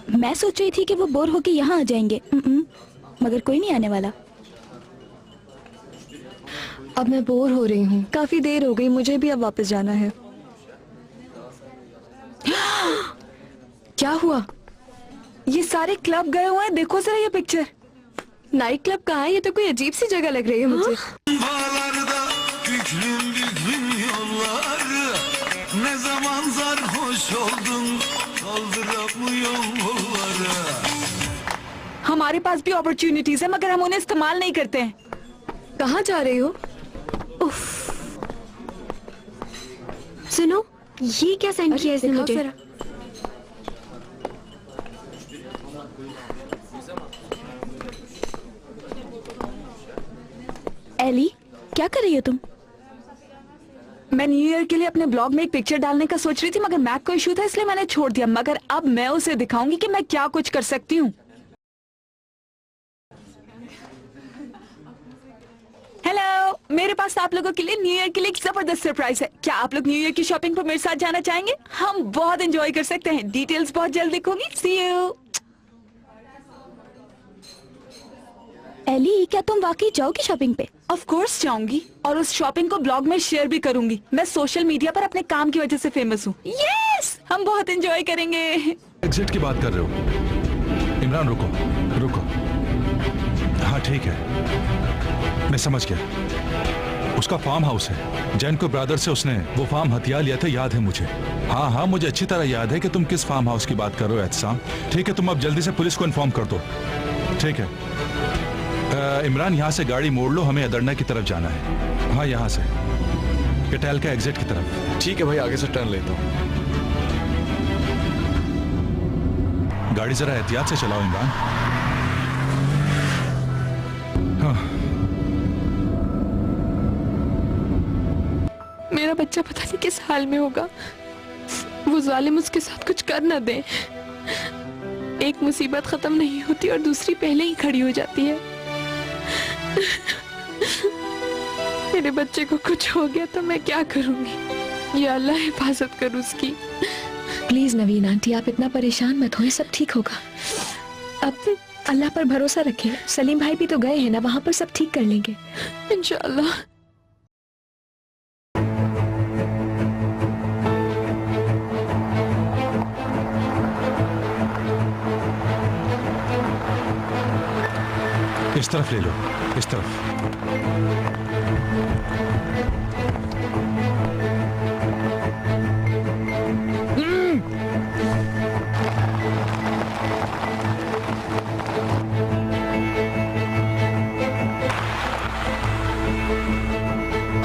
मैं सोच रही थी कि वो बोर होके यहाँ आ जाएंगे, मगर कोई नहीं आने वाला। अब मैं बोर हो रही हूँ, काफी देर हो गई, मुझे भी अब वापस जाना है। क्या हुआ? ये सारे क्लब गए हुए हैं, देखो जरा ये पिक्चर। नाइट क्लब कहाँ है? ये तो कोई अजीब सी जगह लग रही है मुझे। हमारे पास भी अपॉर्चुनिटीज है मगर हम उन्हें इस्तेमाल नहीं करते हैं। कहाँ जा रही हो? सुनो, ये क्या सेंड किया इसने मुझे? एली, क्या कर रही हो तुम? मैं न्यू ईयर के लिए अपने ब्लॉग में एक पिक्चर डालने का सोच रही थी मगर मैक को इशू था इसलिए मैंने छोड़ दिया। मगर अब मैं उसे दिखाऊंगी कि मैं क्या कुछ कर सकती हूँ। हेलो, मेरे पास आप लोगों के लिए न्यू ईयर के लिए एक जबरदस्त सरप्राइज है। क्या आप लोग न्यू ईयर की शॉपिंग पर मेरे साथ जाना चाहेंगे? हम बहुत एंजॉय कर सकते हैं। डिटेल्स बहुत जल्द दिखूंगी। सी यू। एली, क्या तुम वाकई जाओगी शॉपिंग पे? ऑफ कोर्स जाऊंगी और उस शॉपिंग को ब्लॉग में शेयर भी करूंगी। मैं सोशल मीडिया पर अपने काम की वजह से फेमस हूँ। यस, हम बहुत एंजॉय करेंगे। एग्जिट की बात कर रहे हो? इमरान रुको। हाँ ठीक है, मैं समझ गया। उसका फार्म हाउस है, जैनको ब्रदर से उसने वो फार्म हथिया लिया था, याद है मुझे। हाँ, मुझे अच्छी तरह याद है कि तुम किस फार्म हाउस की बात कर रहे हो एहतसाम। ठीक है, तुम अब जल्दी से पुलिस को इन्फॉर्म कर दो। ठीक है इमरान, यहाँ से गाड़ी मोड़ लो, हमें अदरना की तरफ जाना है। हाँ, यहाँ से कटेल का एग्जिट की तरफ। ठीक है भाई, आगे से टर्न लेता हूँ। गाड़ी जरा एहतियात से चलाओ इमरान। हाँ। मेरा बच्चा पता नहीं किस हाल में होगा। वो जालिम उसके साथ कुछ कर न दे। एक मुसीबत खत्म नहीं होती और दूसरी पहले ही खड़ी हो जाती है। मेरे बच्चे को कुछ हो गया तो मैं क्या करूंगी? या अल्लाह हिफाजत कर उसकी। प्लीज नवीन आंटी, आप इतना परेशान मत हो, सब ठीक होगा। अब अल्लाह पर भरोसा रखें। सलीम भाई भी तो गए हैं ना, वहां पर सब ठीक कर लेंगे इंशाअल्लाह। इस तरफ ले लो, इस तरफ।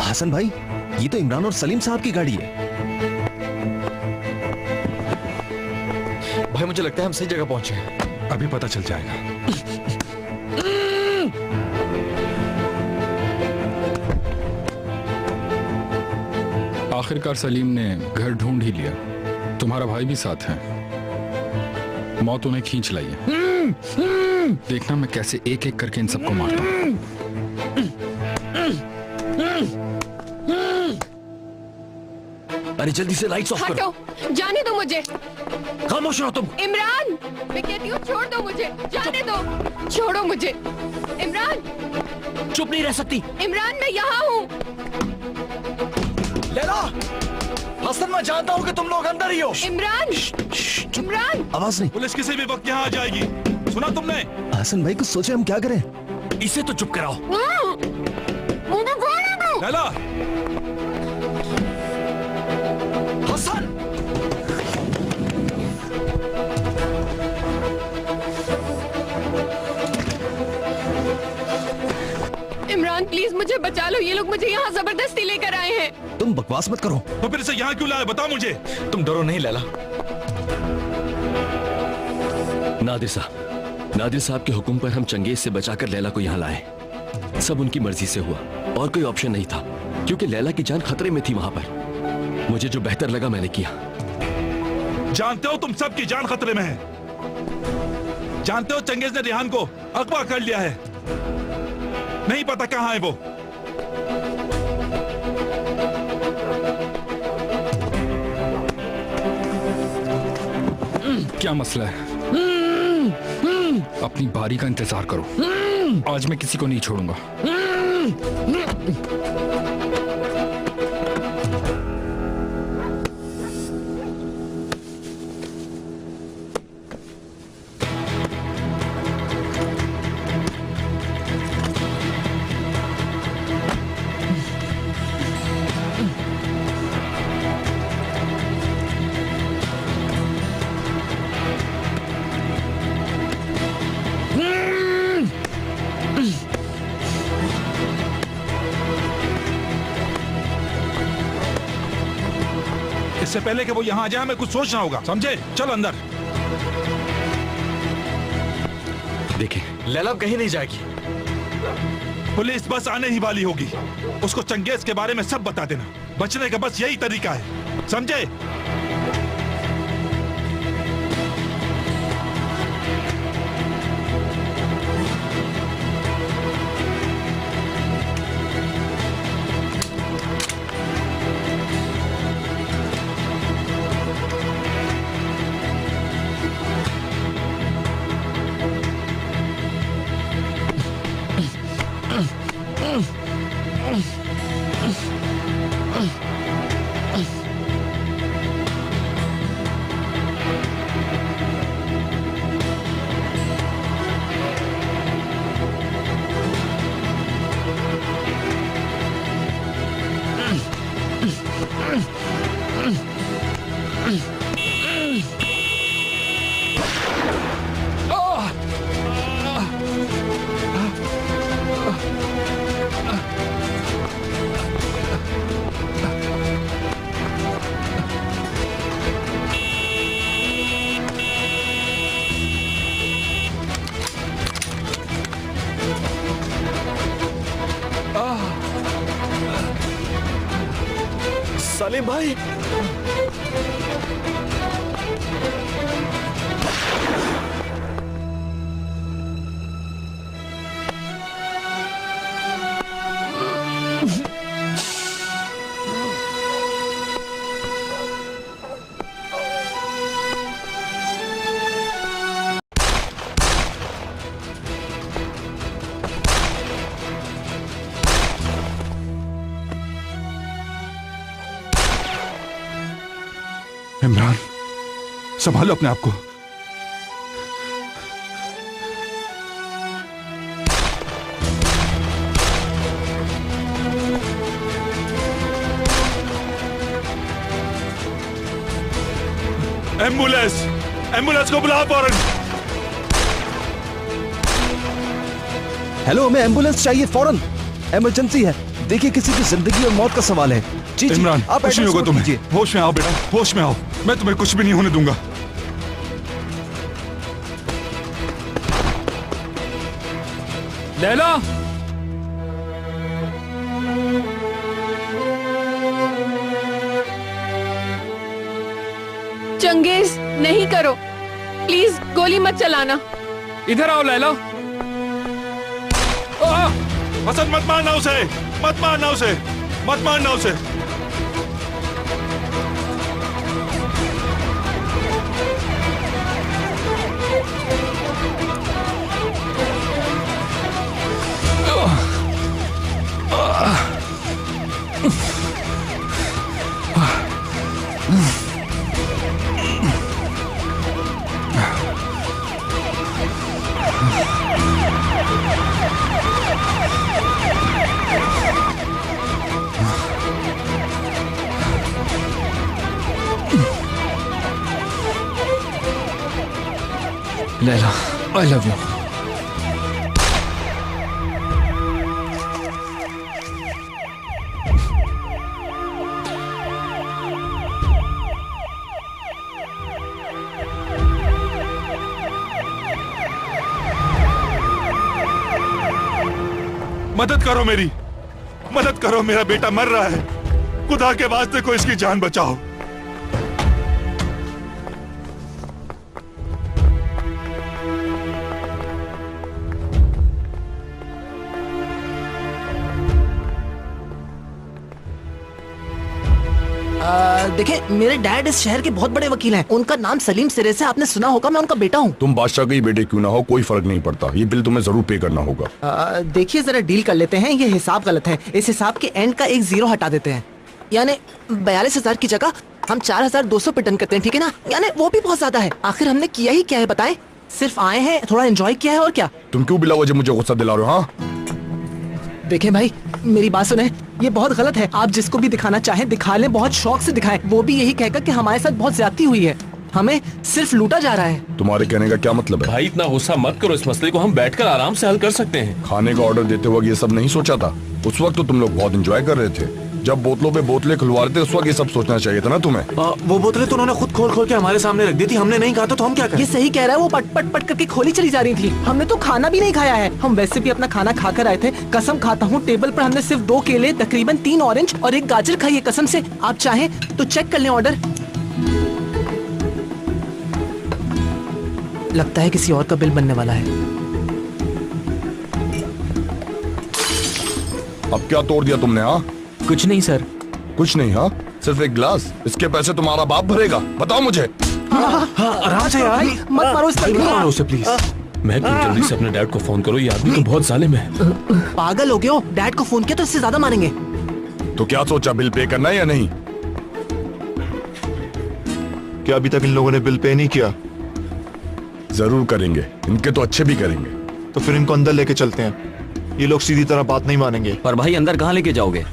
हसन भाई, ये तो इमरान और सलीम साहब की गाड़ी है। भाई मुझे लगता है हम सही जगह पहुंचे हैं। अभी पता चल जाएगा। आखिरकार सलीम ने घर ढूंढ ही लिया। तुम्हारा भाई भी साथ है। मौत उन्हें खींच लाई है। देखना मैं कैसे एक एक करके इन सबको मारता हूं। अरे जल्दी से लाइट्स ऑफ करो। हटो, जाने दो मुझे। खामोश रहो तुम। इमरान, मैं कहती हूँ छोड़ दो मुझे, जाने दो। छोड़ो मुझे। इमरान, चुप नहीं रह सकती। इमरान, मैं यहाँ हूँ। लैला, हसन, मैं जानता हूँ कि तुम लोग अंदर ही हो। इमरान, इमरान, आवाज नहीं। पुलिस किसी भी वक्त यहाँ आ जाएगी, सुना तुमने? हसन भाई, कुछ सोचे हम क्या करें? इसे तो चुप कराओ। लैला, हसन, इमरान प्लीज मुझे बचा लो। ये लोग मुझे यहाँ जबरदस्ती लेकर आए हैं। तुम बकवास मत करो। तो फिर इसे यहाँ क्यों लाए, बता मुझे। तुम डरो नहीं लैला। नादिर साहब के हुक्म पर हम चंगेज से बचाकर लैला को यहाँ लाए। सब उनकी मर्जी से हुआ और कोई ऑप्शन नहीं था, क्योंकि लैला की जान खतरे में थी वहां पर। मुझे जो बेहतर लगा मैंने किया। जानते हो तुम सबकी जान खतरे में है। जानते हो चंगेज ने रिहान को अगवा कर लिया है। नहीं पता कहाँ है वो। क्या मसला है? अपनी बारी का इंतजार करो। आज मैं किसी को नहीं छोड़ूंगा। इससे पहले कि वो यहाँ आ जाए हमें कुछ सोचना होगा, समझे? चलो अंदर। देखें, लैला अब कहीं नहीं जाएगी। पुलिस बस आने ही वाली होगी। उसको चंगेज के बारे में सब बता देना। बचने का बस यही तरीका है, समझे? सलीम भाई, इमरान, संभालो अपने आप को। एम्बुलेंस, एम्बुलेंस को बुलाओ फौरन। हेलो, हमें एम्बुलेंस चाहिए फौरन। इमरजेंसी है। देखिए, किसी की जिंदगी और मौत का सवाल है। जी जी, इमरान, आप कुछ नहीं एड्रेस होगा नोट तुम्हें। कीजिए। होश में आओ बेटा, होश में आओ। मैं तुम्हें कुछ भी नहीं होने दूंगा। लैला, चंगेज, नहीं करो प्लीज, गोली मत चलाना। इधर आओ लैला। हसन, मत मारना उसे, मत मारना उसे, मत मारना उसे। Laila, I love you. मदद करो मेरी, मदद करो। मेरा बेटा मर रहा है। खुदा के वास्ते को इसकी जान बचाओ। देखिए, मेरे डैड इस शहर के बहुत बड़े वकील हैं। उनका नाम सलीम सिरे से आपने सुना होगा, मैं उनका बेटा हूँ। तुम बादशाह के ही बेटे क्यों ना हो, कोई फर्क नहीं पड़ता। ये बिल तुम्हें जरूर पे करना होगा। देखिए, जरा डील कर लेते हैं। ये हिसाब गलत है। इस हिसाब के एंड का एक जीरो हटा देते हैं। यानी 42,000 की जगह हम 4,200 पे डन करते हैं, ठीक है ना? यानी वो भी बहुत ज्यादा है। आखिर हमने किया ही क्या है बताएं? सिर्फ आए हैं, थोड़ा एंजॉय किया है, और क्या? तुम क्यों बिला वजह मुझे गुस्सा दिला रहे हो? हाँ, देखें भाई, मेरी बात सुने, ये बहुत गलत है। आप जिसको भी दिखाना चाहें दिखा लें, बहुत शौक से दिखाएं, वो भी यही कहकर कि हमारे साथ बहुत ज्यादती हुई है, हमें सिर्फ लूटा जा रहा है। तुम्हारे कहने का क्या मतलब है? भाई इतना गुस्सा मत करो, इस मसले को हम बैठकर आराम से हल कर सकते हैं। खाने का ऑर्डर देते वक्त ये सब नहीं सोचा था? उस वक्त तो तुम लोग बहुत एंजॉय कर रहे थे। जब बोतलों पे बोतलें खुलवा रहे थे उस वक्त ये सब सोचना चाहिए था ना तुम्हें। वो बोतलें तो उन्होंने खुद खोल खोल के हमारे सामने रख दी थी, हमने नहीं कहा तो हम क्या करें? ये सही कह रहा है, वो पट पट पट करके खोली चली जा रही थी। हमने तो खाना भी नहीं खाया है। हम वैसे भी अपना खाना खाकर आए थे। कसम खाता हूँ, टेबल पर हमने सिर्फ 2 केले, तकरीबन 3 ऑरेंज और 1 गाजर खाई है, कसम से। आप चाहें तो चेक कर लें ऑर्डर। लगता है किसी और का बिल बनने वाला है। अब क्या तोड़ दिया तुमने? हाँ, कुछ नहीं सर। कुछ नहीं? हाँ, सिर्फ एक गिलास। इसके पैसे तुम्हारा बाप भरेगा? बताओ मुझे। आराम से यार, मत मारो इस पर। मत मारो उसे प्लीज। मैं तुम जल्दी से अपने डैड को फोन करो, ये आदमी तो बहुत जालिम है। पागल हो गए हो? डैड को फोन किया तो इससे ज्यादा मारेंगे। तो क्या सोचा, बिल पे करना है या नहीं? क्या अभी तक इन लोगों ने बिल पे नहीं किया? जरूर करेंगे, इनके तो अच्छे भी करेंगे। तो फिर इनको अंदर लेके चलते हैं। ये लोग सीधी तरह बात नहीं मानेंगे। पर भाई अंदर कहाँ लेके जाओगे?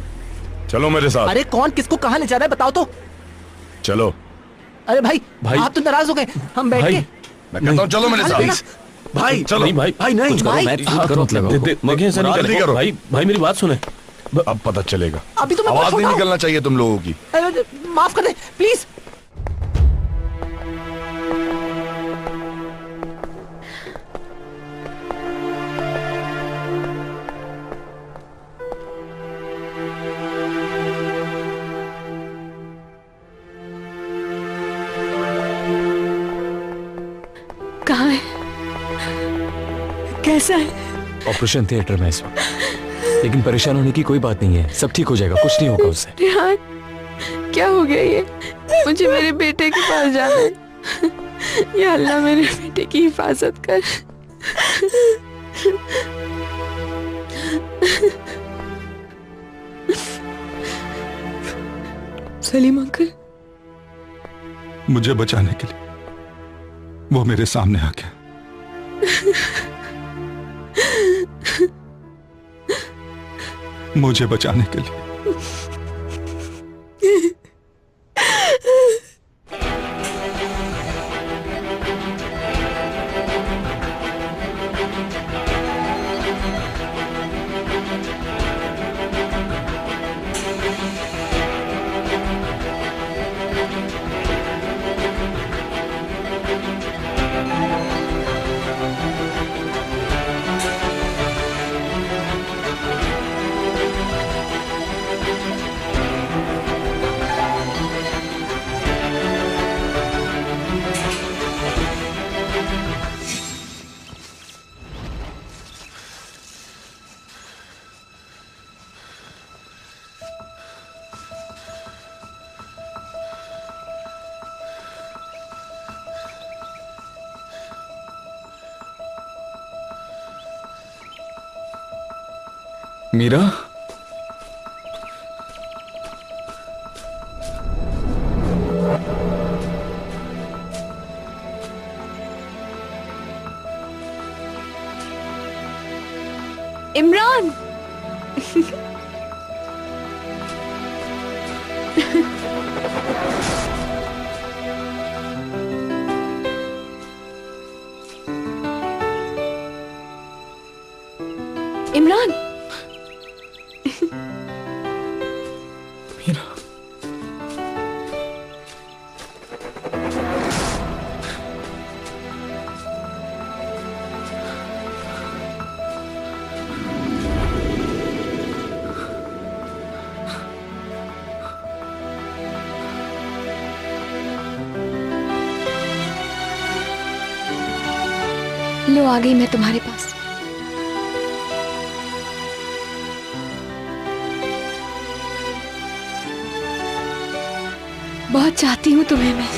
चलो मेरे साथ। अरे कौन किसको कहाँ ले जा रहा है बताओ तो। चलो। अरे भाई, भाई, आप तो नाराज हो गए। हम बैठ के मैं कहता हूँ चलो मेरे साथ। भाई चलो। नहीं भाई, भाई नहीं, कुछ करो, भाई। मैं करो, देखिए ऐसा नहीं जल्दी करो करो। भाई, भाई मेरी बात सुने। अब पता चलेगा। अभी तो मैं आवाज नहीं छोटा हूँ। निकलना चाहिए तुम लोगों की। अरे, माफ कर दे प्लीज। कहाँ है? कैसा है? ऑपरेशन थिएटर में इस वक्त, लेकिन परेशान होने की कोई बात नहीं है। सब ठीक हो जाएगा, कुछ नहीं होगा उससे। रेहान, क्या हो गया ये? मुझे मेरे बेटे के पास जाना है। या अल्लाह, मेरे बेटे की हिफाजत कर। सलीम अंकल, मुझे बचाने के लिए वो मेरे सामने आ गया। मुझे बचाने के लिए। मीरा, इमरान। इमरान, मीरा, लो आ गई मैं तुम्हारे पास। बहुत चाहती हूँ तुम्हें मैं।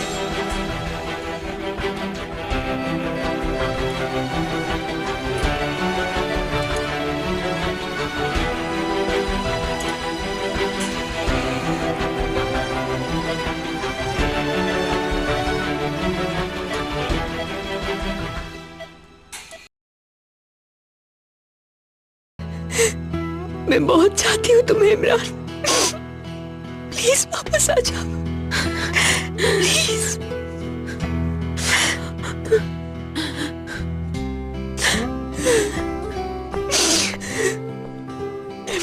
मैं बहुत चाहती हूँ तुम्हें इमरान, प्लीज वापस आ जाओ, प्लीज।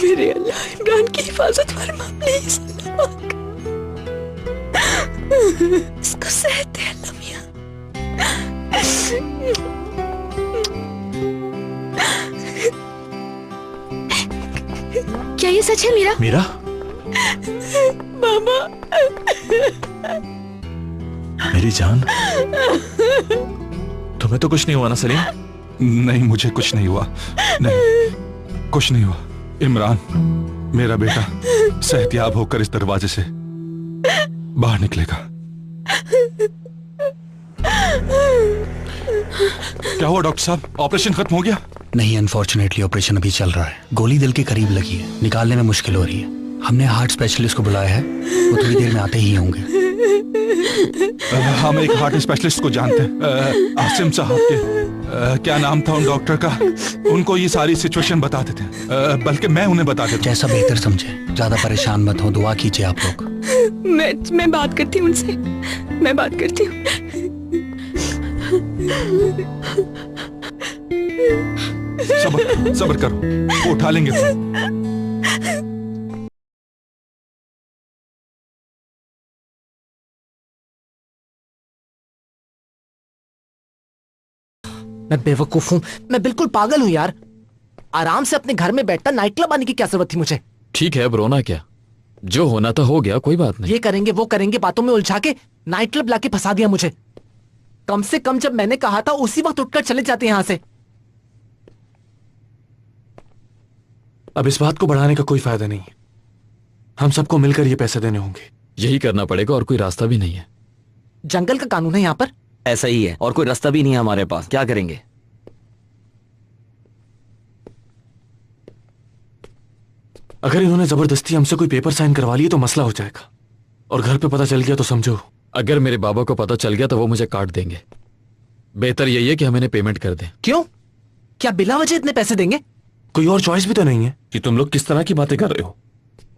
मेरे अल्लाह इमरान की हिफाजत फरमा, प्लीज अल्लाह। इसको सेहत दे अल्लाह मियां। क्या ये सच है मीरा? मीरा, मामा, मेरी जान, तुम्हें तो कुछ नहीं हुआ ना सलीम? नहीं, मुझे कुछ नहीं हुआ। नहीं, कुछ नहीं हुआ। इमरान, मेरा बेटा सेहतयाब होकर इस दरवाजे से बाहर निकलेगा। क्या हुआ डॉक्टर साहब, ऑपरेशन खत्म हो गया? नहीं, अनफॉर्चुनेटली ऑपरेशन अभी चल रहा है। गोली दिल के करीब लगी है, निकालने में मुश्किल हो रही है। हमने हार्ट स्पेशलिस्ट को बुलाया है, वो थोड़ी देर में आते ही होंगे। हम एक हार्ट स्पेशलिस्ट को जानते हैं, आसिम साहब के। क्या नाम था उन डॉक्टर का? उनको ये सारी सिचुएशन बता देते हैं, बल्कि मैं उन्हें बता देता हूं। जैसा बेहतर समझे, ज्यादा परेशान मत हो, दुआ कीजिए आप लोग। मैं बात करती हूँ उनसे, मैं बात करती हूँ। सब्र करो, वो उठा लेंगे। मैं बेवकूफ हूँ, मैं बिल्कुल पागल हूँ यार। आराम से अपने घर में बैठता नाइट क्लब आने की क्या जरूरत थी मुझे? ठीक है, अब रोना क्या, जो होना था हो गया, कोई बात नहीं। ये करेंगे वो करेंगे, बातों में उलझा के नाइट क्लब लाके फंसा दिया मुझे। कम से कम जब मैंने कहा था उसी वक्त उठकर चले जाते यहां से। अब इस बात को बढ़ाने का कोई फायदा नहीं है। हम सबको मिलकर ये पैसे देने होंगे। यही करना पड़ेगा, और कोई रास्ता भी नहीं है। जंगल का कानून है यहाँ पर। ऐसा ही है, और कोई रास्ता भी नहीं है हमारे पास। क्या करेंगे? अगर इन्होंने जबरदस्ती हमसे कोई पेपर साइन करवा लिए तो मसला हो जाएगा, और घर पे पता चल गया तो समझो। अगर मेरे बाबा को पता चल गया तो वो मुझे काट देंगे। बेहतर यही है कि हम इन्हें पेमेंट कर दें। क्यों? क्या बिला वजह इतने पैसे देंगे? कोई और चॉइस भी तो नहीं है। कि तुम लोग किस तरह की बातें कर रहे हो?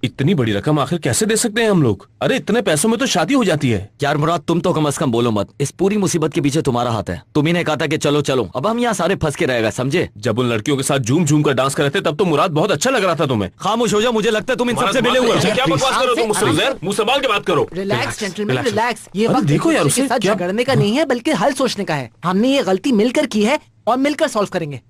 इतनी बड़ी रकम आखिर कैसे दे सकते हैं हम लोग? अरे इतने पैसों में तो शादी हो जाती है। यार मुराद, तुम तो कम से कम बोलो मत। इस पूरी मुसीबत के पीछे तुम्हारा हाथ है। तुम ही ने कहा था कि चलो चलो, अब हम यहाँ सारे फंस के रहेगा, समझे? जब उन लड़कियों के साथ झूम झूम कर डांस कर रहे थे तब तो मुराद बहुत अच्छा लग रहा था तुम्हें। खामोश हो जाओ, मुझे लगता है तुम इन सबसे मिले हुए हो। क्या बकवास करो तुम मुझसे? मुंह संभाल के बात करो। Relax gentleman, relax. ये वक्त देखो यार, उसे साथ झगड़ने का नहीं है बल्कि हल सोचने का है। हमने ये गलती मिलकर की है और मिलकर सॉल्व करेंगे।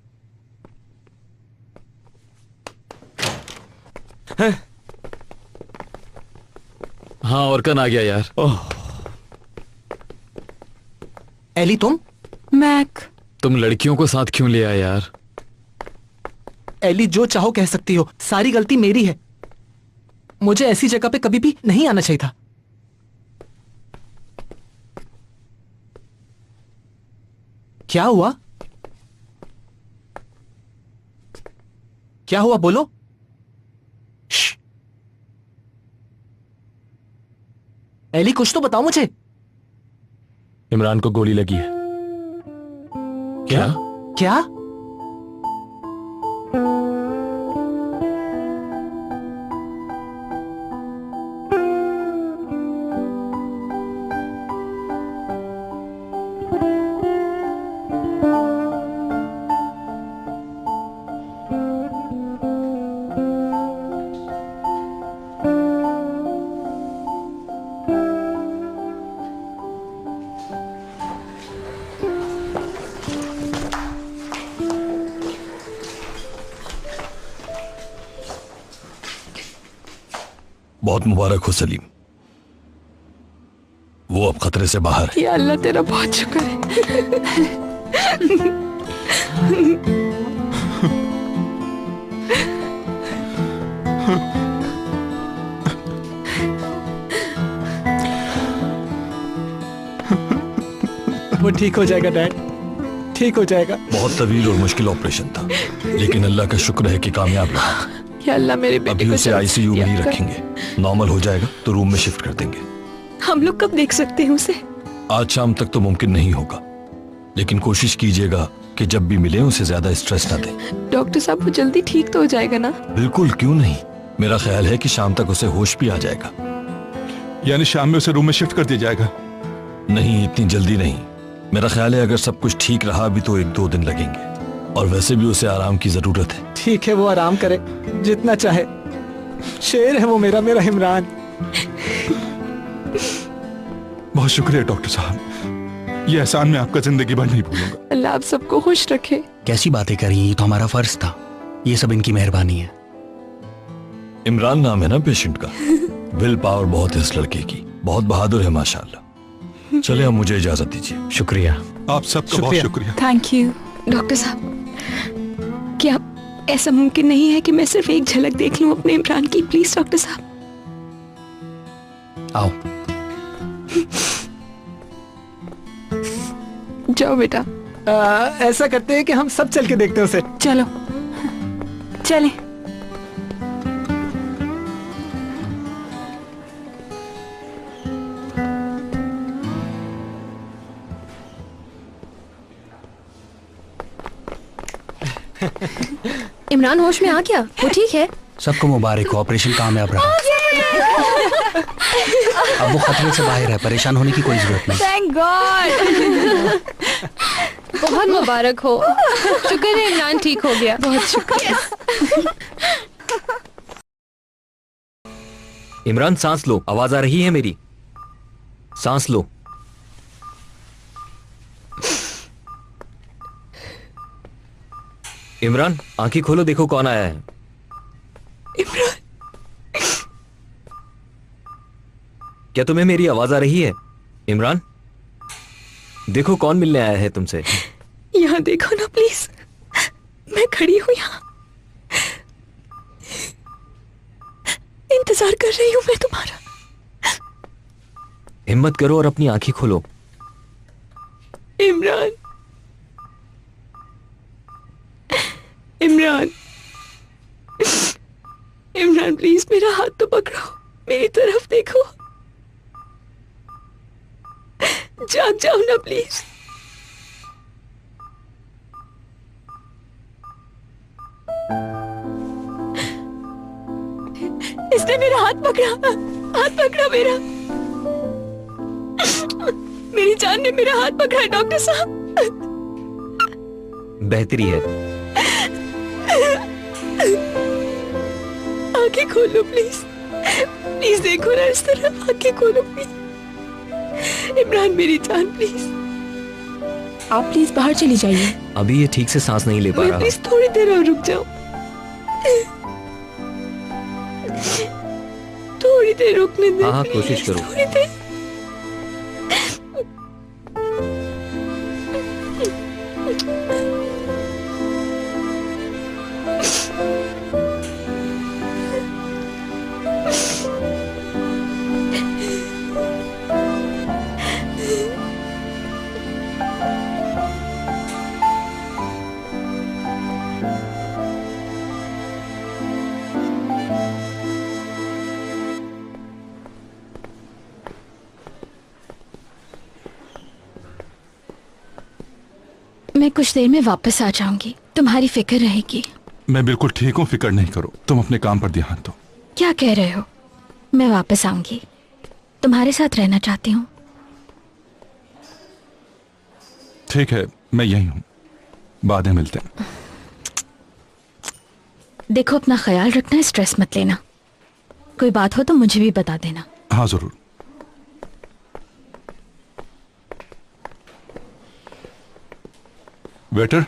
हाँ, और कन आ गया यार। एली, तुम? मैक, तुम लड़कियों को साथ क्यों ले आए यार? एली, जो चाहो कह सकती हो, सारी गलती मेरी है। मुझे ऐसी जगह पे कभी भी नहीं आना चाहिए था। क्या हुआ? क्या हुआ, बोलो। एली, कुछ तो बताओ मुझे। इमरान को गोली लगी है। क्या? क्या? बहुत मुबारक हो सलीम, वो अब खतरे से बाहर है। या अल्लाह, तेरा बहुत शुक्र है। वो ठीक हो जाएगा डैड, ठीक हो जाएगा। बहुत तवील और मुश्किल ऑपरेशन था, लेकिन अल्लाह का शुक्र है कि कामयाब रहा। या अल्लाह मेरे बेटे अभी को उसे जल्द आईसीयू में ही सेहत कर। रखेंगे, नॉर्मल हो जाएगा तो रूम में शिफ्ट कर देंगे। हम लोग कब देख सकते हैं उसे? आज शाम तक तो मुमकिन नहीं होगा, लेकिन कोशिश कीजिएगा कि जब भी मिले उसे ज्यादा स्ट्रेस ना दें। डॉक्टर साहब वो जल्दी ठीक तो हो जाएगा ना? बिल्कुल, क्यों नहीं। मेरा ख्याल है कि शाम तक उसे होश भी आ जाएगा। यानी शाम में उसे रूम में शिफ्ट कर दिया जाएगा? नहीं, इतनी जल्दी नहीं। मेरा ख्याल है अगर सब कुछ ठीक रहा भी तो 1-2 दिन लगेंगे, और वैसे भी उसे आराम की जरूरत है। ठीक है, वो आराम करे जितना चाहे। शेर है वो मेरा इमरान। बहुत शुक्रिया डॉक्टर साहब, ये एहसान मैं आपका जिंदगी भर नहीं भूलूंगा। अल्लाह आप सबको खुश रखे। कैसी बातें करी, ये तो हमारा फर्ज था, ये सब इनकी मेहरबानी है। इमरान नाम है ना पेशेंट का। विल पावर बहुत है इस लड़के की, बहुत बहादुर है माशाल्लाह। चले अब मुझे इजाजत दीजिए। शुक्रिया। आप सबका बहुत शुक्रिया। Thank you. डॉक्टर साहब, क्या ऐसा मुमकिन नहीं है कि मैं सिर्फ एक झलक देख लूं अपने इमरान की? प्लीज डॉक्टर साहब। आओ। जाओ बेटा। ऐसा करते हैं कि हम सब चल के देखते हैं उसे। चलो चले। इमरान होश में आ गया? वो ठीक है? सबको मुबारक हो, ऑपरेशन कामयाब रहा। अब वो खतरे से बाहर है, परेशान होने की कोई जरूरत नहीं। Thank God. बहुत मुबारक हो। शुक्र है इमरान ठीक हो गया। बहुत शुक्रिया। इमरान सांस लो, आवाज आ रही है मेरी? सांस लो। इमरान आंखें खोलो, देखो कौन आया है। इमरान, क्या तुम्हें मेरी आवाज आ रही है? इमरान देखो कौन मिलने आया है तुमसे। यहाँ देखो ना प्लीज, मैं खड़ी हूँ यहाँ, इंतजार कर रही हूँ मैं तुम्हारा। हिम्मत करो और अपनी आंखें खोलो। इमरान, इमरान, इमरान प्लीज मेरा हाथ तो पकड़ो, मेरी तरफ देखो, जाग जाओ ना प्लीज। इसने मेरा हाथ पकड़ा, हाथ पकड़ा मेरा, मेरी जान ने मेरा हाथ पकड़ा है डॉक्टर साहब। बेहतरी है। आंखें खोलो प्लीज, प्लीज देखो ना इस तरह, आंखें खोलो प्लीज। इमरान मेरी जान प्लीज। आप प्लीज बाहर चली जाइए। अभी ये ठीक से सांस नहीं ले पा मैं रहा। प्लीज थोड़ी देर और रुक जाओ, थोड़ी देर रुकने दे। हाँ, please, कोशिश करो। थोड़ी देर। मैं कुछ देर में वापस आ जाऊंगी, तुम्हारी फिक्र रहेगी। मैं बिल्कुल ठीक हूँ, फिक्र नहीं करो। तुम अपने काम पर ध्यान दो। क्या कह रहे हो? मैं वापस आऊंगी, तुम्हारे साथ रहना चाहती हूँ। ठीक है, मैं यही हूँ, बाद में मिलते हैं। देखो अपना ख्याल रखना, स्ट्रेस मत लेना। कोई बात हो तो मुझे भी बता देना। हाँ जरूर। वेटर,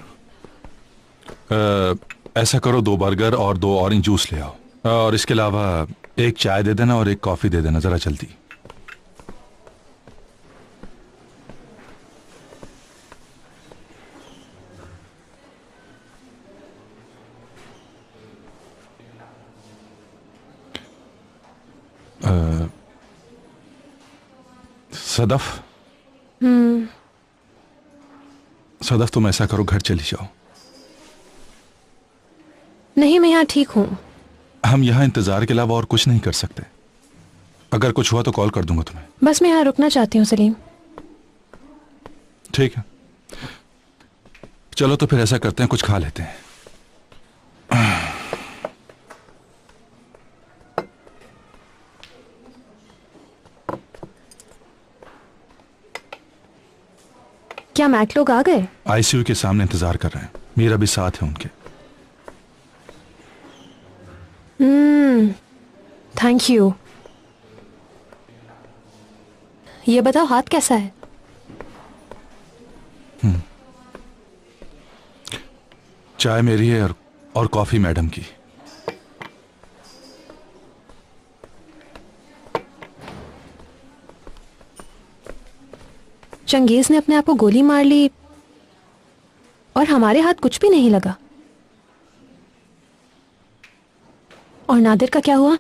ऐसा करो 2 बर्गर और 2 ऑरेंज जूस ले आओ, और इसके अलावा 1 चाय दे देना और 1 कॉफी दे देना, जरा जल्दी। सदफ, सदफ तुम ऐसा करो, घर चली जाओ। नहीं, मैं यहाँ ठीक हूँ। हम यहाँ इंतजार के अलावा और कुछ नहीं कर सकते। अगर कुछ हुआ तो कॉल कर दूंगा तुम्हें। बस मैं यहाँ रुकना चाहती हूँ सलीम। ठीक है, चलो तो फिर ऐसा करते हैं, कुछ खा लेते हैं। क्या मैक लोग आ गए? आईसीयू के सामने इंतजार कर रहे हैं, मेरा भी साथ है उनके। Thank you. ये बताओ हाथ कैसा है? चाय मेरी है और कॉफी मैडम की। चंगेज ने अपने आप को गोली मार ली और हमारे हाथ कुछ भी नहीं लगा। और नादिर का क्या हुआ?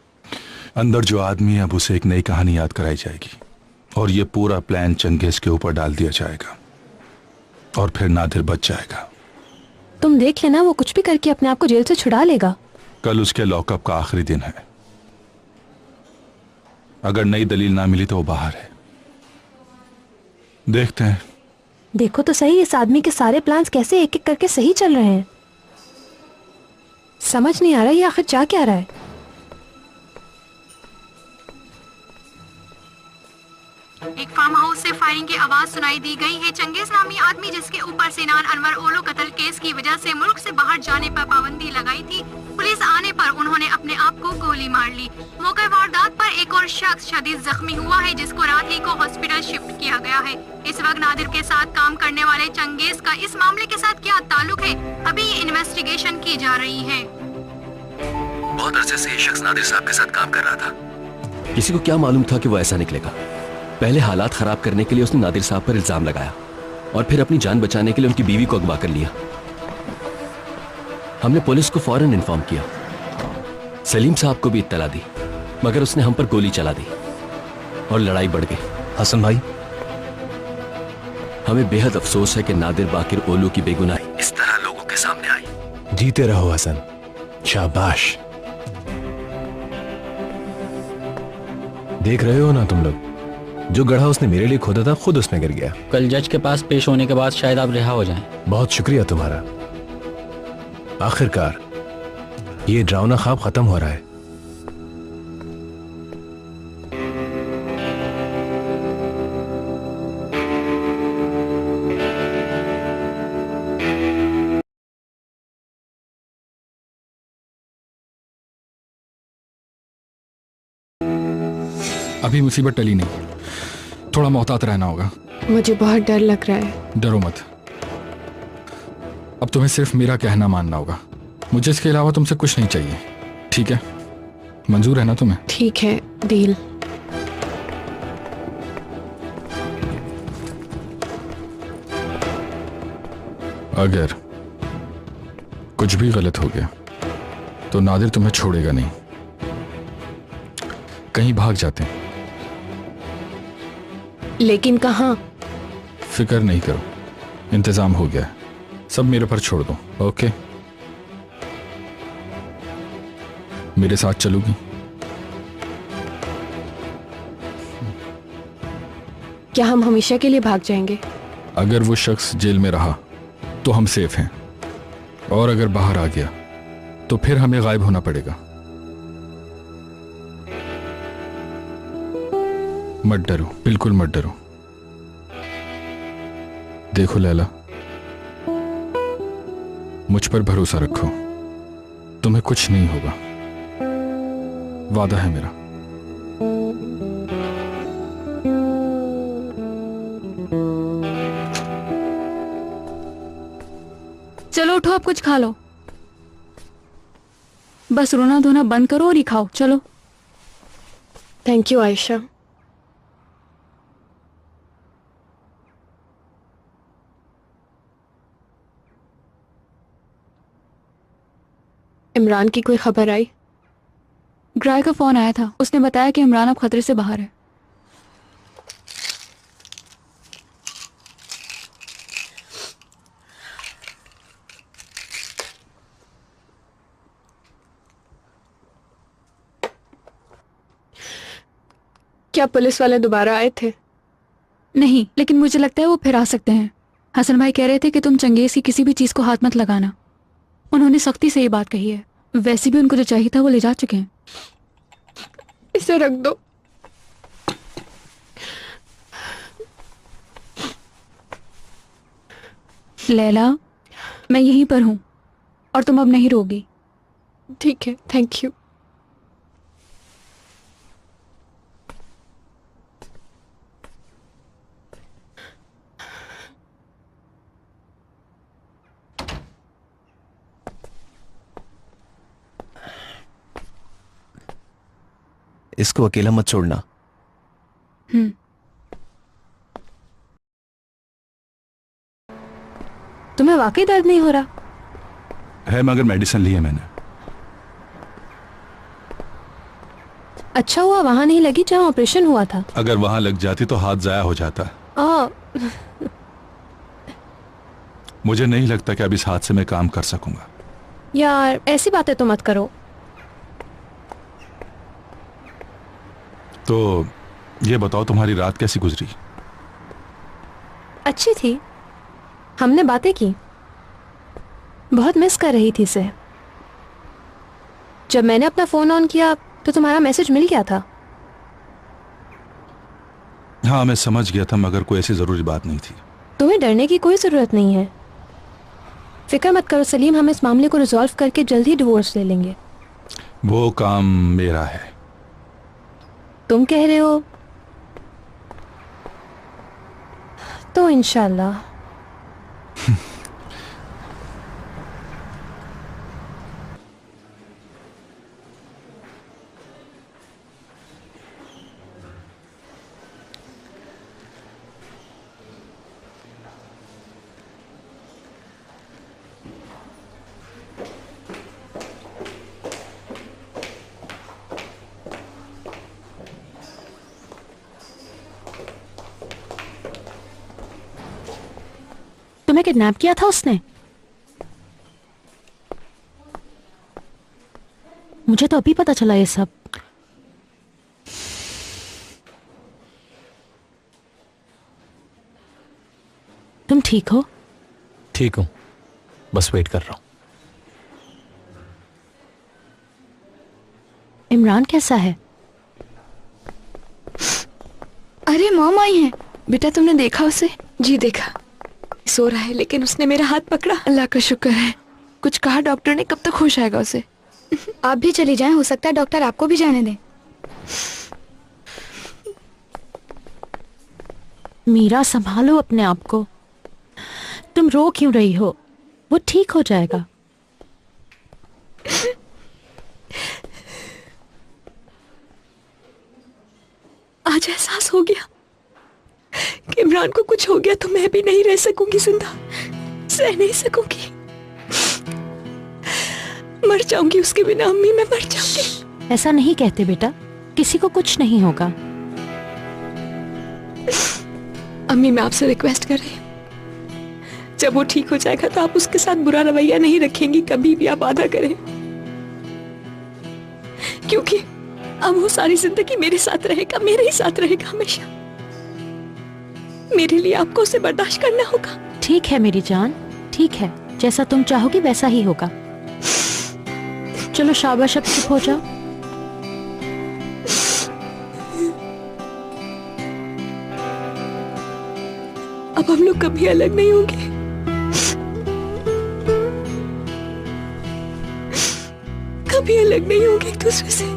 अंदर जो आदमी है अब उसे एक नई कहानी याद कराई जाएगी और ये पूरा प्लान चंगेज के ऊपर डाल दिया जाएगा और फिर नादिर बच जाएगा। तुम देख लेना, वो कुछ भी करके अपने आप को जेल से छुड़ा लेगा। कल उसके लॉकअप का आखिरी दिन है। अगर नई दलील ना मिली तो वो बाहर है। देखते हैं। देखो तो सही, इस आदमी के सारे प्लान्स कैसे एक एक करके सही चल रहे हैं। समझ नहीं आ रहा ये आखिर चाह क्या रहा है। एक फार्म हाउस से फायरिंग की आवाज सुनाई दी गई है। चंगेज नामी आदमी जिसके ऊपर सिनान अनवर ओलो कत्ल केस की वजह से मुल्क से बाहर जाने पर पाबंदी लगाई थी, पुलिस आने पर उन्होंने अपने आप को गोली मार ली। मौके वारदात पर एक और शख्स शदीद जख्मी हुआ है जिसको रात ही को हॉस्पिटल शिफ्ट किया गया है। इस वक्त नादिर के साथ काम करने वाले चंगेज का इस मामले के साथ क्या ताल्लुक है, अभी इन्वेस्टिगेशन की जा रही है। बहुत अरसे से ये शख्स नादिर साहब के साथ काम कर रहा था। किसी को क्या मालूम था कि वो ऐसा निकलेगा। पहले हालात खराब करने के लिए उसने नादिर साहब पर इल्जाम लगाया और फिर अपनी जान बचाने के लिए उनकी बीवी को अगवा कर लिया। हमने पुलिस को फौरन इन्फॉर्म किया, सलीम साहब को भी इत्तला दी, मगर उसने हम पर गोली चला दी और लड़ाई बढ़ गई। हसन भाई, हमें बेहद अफसोस है कि नादिर बाकिर ओलू की बेगुनाही इस तरह लोगों के सामने आई। जीते रहो हसन, शाबाश। देख रहे हो ना तुम लोग, जो गड्ढा उसने मेरे लिए खोदा था खुद उसमें गिर गया। कल जज के पास पेश होने के बाद शायद आप रिहा हो जाएं। बहुत शुक्रिया तुम्हारा। आखिरकार ये डरावना ख्वाब खत्म हो रहा है। अभी मुसीबत टली नहीं, थोड़ा मोहतात रहना होगा। मुझे बहुत डर लग रहा है। डरो मत, अब तुम्हें सिर्फ मेरा कहना मानना होगा। मुझे इसके अलावा तुमसे कुछ नहीं चाहिए, ठीक है? मंजूर है ना तुम्हें? ठीक है, डील। अगर कुछ भी गलत हो गया तो नादिर तुम्हें छोड़ेगा नहीं। कहीं भाग जाते हैं। लेकिन कहाँ? फिक्र नहीं करो, इंतजाम हो गया है। सब मेरे पर छोड़ दो, ओके? मेरे साथ चलोगी? क्या हम हमेशा के लिए भाग जाएंगे? अगर वो शख्स जेल में रहा तो हम सेफ हैं, और अगर बाहर आ गया तो फिर हमें गायब होना पड़ेगा। मत डरो, बिल्कुल मत डरो। देखो लैला, मुझ पर भरोसा रखो, तुम्हें कुछ नहीं होगा, वादा है मेरा। चलो उठो, अब कुछ खा लो। बस रोना धोना बंद करो और ही खाओ, चलो। Thank you Ayesha. इमरान की कोई खबर आई? ग्राय का फोन आया था, उसने बताया कि इमरान अब खतरे से बाहर है। क्या पुलिस वाले दोबारा आए थे? नहीं, लेकिन मुझे लगता है वो फिर आ सकते हैं। हसन भाई कह रहे थे कि तुम चंगेज की किसी भी चीज को हाथ मत लगाना। उन्होंने सख्ती से ये बात कही है। वैसे भी उनको जो चाहिए था वो ले जा चुके हैं। इसे रख दो। लैला, मैं यहीं पर हूँ और तुम अब नहीं रोगी। ठीक है, थैंक यू। इसको अकेला मत छोड़ना। तुम्हें वाकई दर्द नहीं हो रहा? है, मगर मेडिसिन ली है मैंने। अच्छा हुआ वहां नहीं लगी जहां ऑपरेशन हुआ था। अगर वहां लग जाती तो हाथ जाया हो जाता। मुझे नहीं लगता कि अब इस हाथ से मैं काम कर सकूंगा। यार ऐसी बातें तो मत करो। तो ये बताओ, तुम्हारी रात कैसी गुजरी? अच्छी थी, हमने बातें की। बहुत मिस कर रही थी इसे। जब मैंने अपना फोन ऑन किया तो तुम्हारा मैसेज मिल गया था। हाँ, मैं समझ गया था, मगर कोई ऐसी जरूरी बात नहीं थी। तुम्हें डरने की कोई जरूरत नहीं है। फिक्र मत करो सलीम, हम इस मामले को रिजॉल्व करके जल्द ही डिवोर्स ले लेंगे। वो काम मेरा है। तुम कह रहे हो तो इंशाल्लाह। तुम्हें किडनैप किया था उसने? मुझे तो अभी पता चला ये सब। तुम ठीक हो? ठीक हूं, बस वेट कर रहा हूं। इमरान कैसा है? अरे मॉम आई हैं। बेटा तुमने देखा उसे? जी देखा, सो रहा है, लेकिन उसने मेरा हाथ पकड़ा। अल्लाह का शुक्र है। कुछ कहा डॉक्टर ने? कब तक होश आएगा उसे? आप भी चली जाएं, हो सकता है डॉक्टर आपको भी जाने दें। मीरा संभालो अपने आप को। तुम रो क्यों रही हो? वो ठीक हो जाएगा। आज एहसास हो गया कि इमरान को कुछ हो गया तो मैं भी नहीं रह सकूंगी जिंदा, सह नहीं सकूंगी। मर जाऊंगी उसके बिना। अम्मी, मैं मर जाऊंगी। ऐसा नहीं कहते बेटा, किसी को कुछ नहीं होगा। अम्मी, मैं आपसे रिक्वेस्ट कर रही हूँ, जब वो ठीक हो जाएगा तो आप उसके साथ बुरा रवैया नहीं रखेंगी, कभी भी आप वादा करें। क्योंकि अब वो सारी जिंदगी मेरे साथ रहेगा, मेरे ही साथ रहेगा हमेशा। मेरे लिए आपको उसे बर्दाश्त करना होगा। ठीक है मेरी जान, ठीक है, जैसा तुम चाहोगी वैसा ही होगा। चलो शाबाश, अब चुप हो जाओ। अब हम लोग कभी अलग नहीं होंगे। कभी अलग नहीं होंगे एक दूसरे से।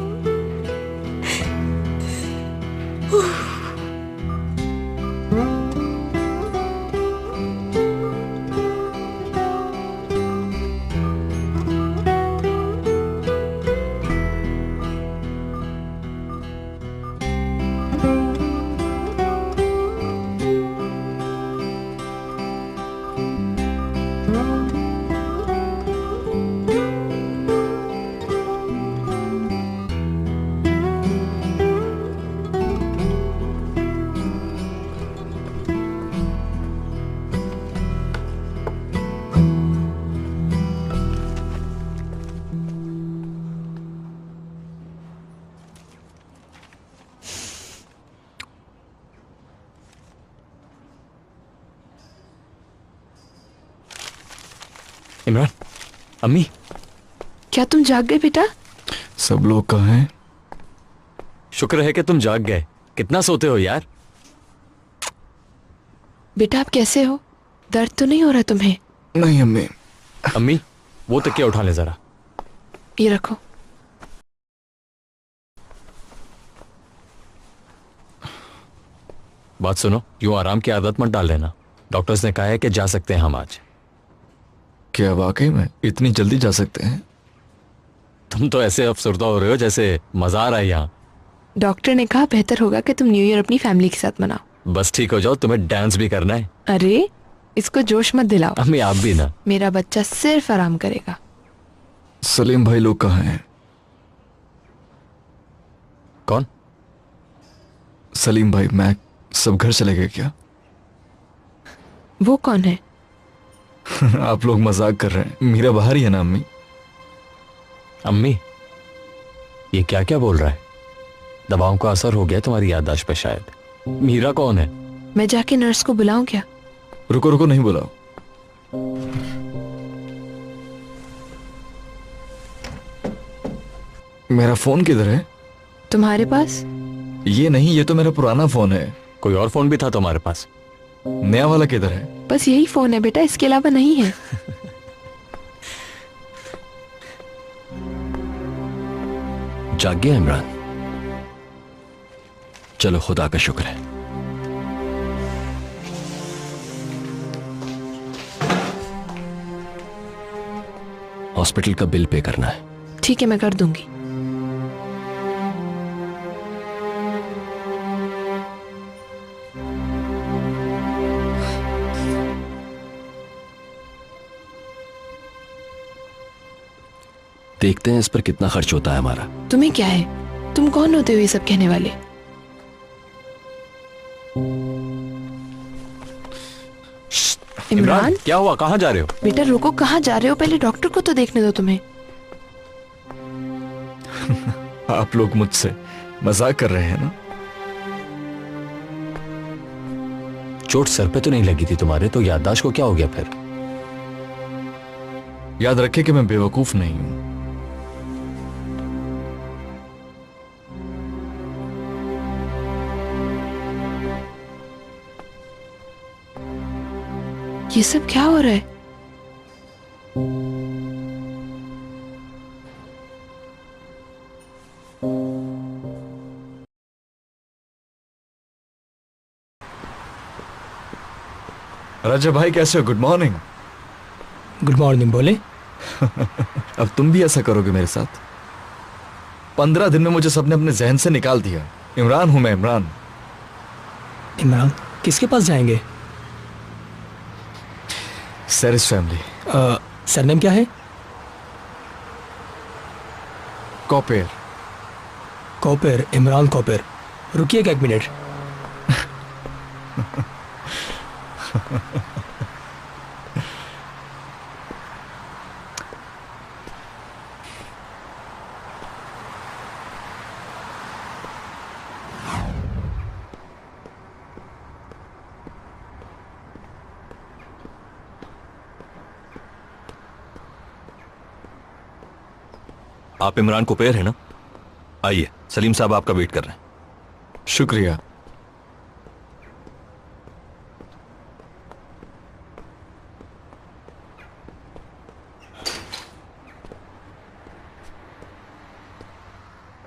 इमरान, अम्मी, क्या तुम जाग गए बेटा? सब लोग कहाँ हैं? शुक्र है कि तुम जाग गए। कितना सोते हो यार? बेटा आप कैसे हो? दर्द तो नहीं हो रहा तुम्हें? नहीं अम्मी। अम्मी, वो तकिया उठा ले जरा। ये रखो। बात सुनो, यूं आराम की आदत मत डाल लेना। डॉक्टर्स ने कहा है कि जा सकते हैं हम आज। क्या वाकई में इतनी जल्दी जा सकते हैं? तुम तो ऐसे अफसरदा हो रहे हो जैसे मजा आ रहा है यहाँ। डॉक्टर ने कहा बेहतर होगा कि तुम न्यू ईयर अपनी फैमिली के साथ मनाओ। बस ठीक हो जाओ, तुम्हें डांस भी करना है। अरे इसको जोश मत दिलाओ। अम्मी आप भी ना। मेरा बच्चा सिर्फ आराम करेगा। सलीम भाई लोग कहाँ हैं? कौन? सलीम भाई, मैं सब घर चले गए क्या? वो कौन है? आप लोग मजाक कर रहे हैं। मीरा बाहर ही है ना अम्मी? अम्मी, ये क्या क्या बोल रहा है? दवाओं का असर हो गया तुम्हारी याददाश्त पे शायद। मीरा कौन है? मैं जाके नर्स को बुलाऊं क्या? रुको रुको, नहीं बुलाओ। मेरा फोन किधर है? तुम्हारे पास? ये नहीं, ये तो मेरा पुराना फोन है। कोई और फोन भी था तुम्हारे पास? नया वाला किधर है? बस यही फोन है बेटा, इसके अलावा नहीं है। जाग गया इमरान? चलो खुदा का शुक्र है। हॉस्पिटल का बिल पे करना है। ठीक है, मैं कर दूंगी। देखते हैं इस पर कितना खर्च होता है हमारा। तुम्हें क्या है? तुम कौन होते हो ये सब कहने वाले? इमरान, क्या हुआ? कहाँ जा रहे हो? बेटा रुको, कहाँ जा रहे हो? पहले डॉक्टर को तो देखने दो तुम्हें। आप लोग मुझसे मजाक कर रहे हैं ना? चोट सर पे तो नहीं लगी थी तुम्हारे, तो याददाश्त को क्या हो गया फिर? याद रखे कि मैं बेवकूफ नहीं हूं। ये सब क्या हो रहा है? राजा भाई कैसे हो? Good morning. गुड मॉर्निंग बोले। अब तुम भी ऐसा करोगे मेरे साथ? 15 दिन में मुझे सबने अपने जहन से निकाल दिया। इमरान हूं मैं, इमरान। इमरान किसके पास जाएंगे? सेरिस फैमिली। सरनेम क्या है? कॉपेर। कॉपेर, इमरान कॉपेर। रुकिएगा 1 मिनट। आप इमरान कुपेर है ना? आइए, सलीम साहब आपका वेट कर रहे हैं। शुक्रिया।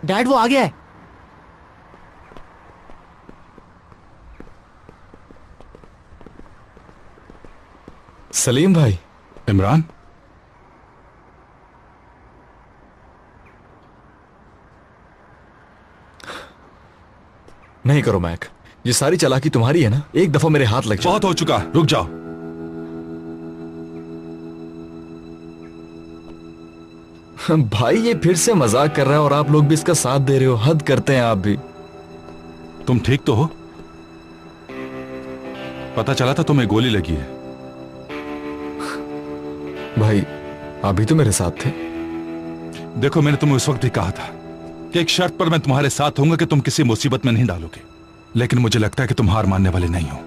डैड वो आ गया है। सलीम भाई। इमरान, नहीं करो मैक, ये सारी चालाकी तुम्हारी है ना? एक दफा मेरे हाथ लग जाओ। बहुत हो चुका, रुक जाओ। भाई ये फिर से मजाक कर रहा है और आप लोग भी इसका साथ दे रहे हो। हद करते हैं आप भी। तुम ठीक तो हो? पता चला था तुम्हें गोली लगी है। भाई आप भी तो मेरे साथ थे। देखो, मैंने तुम्हें उस वक्त भी कहा था कि एक शर्त पर मैं तुम्हारे साथ होऊंगा कि तुम किसी मुसीबत में नहीं डालोगे, लेकिन मुझे लगता है कि तुम हार मानने वाले नहीं हो।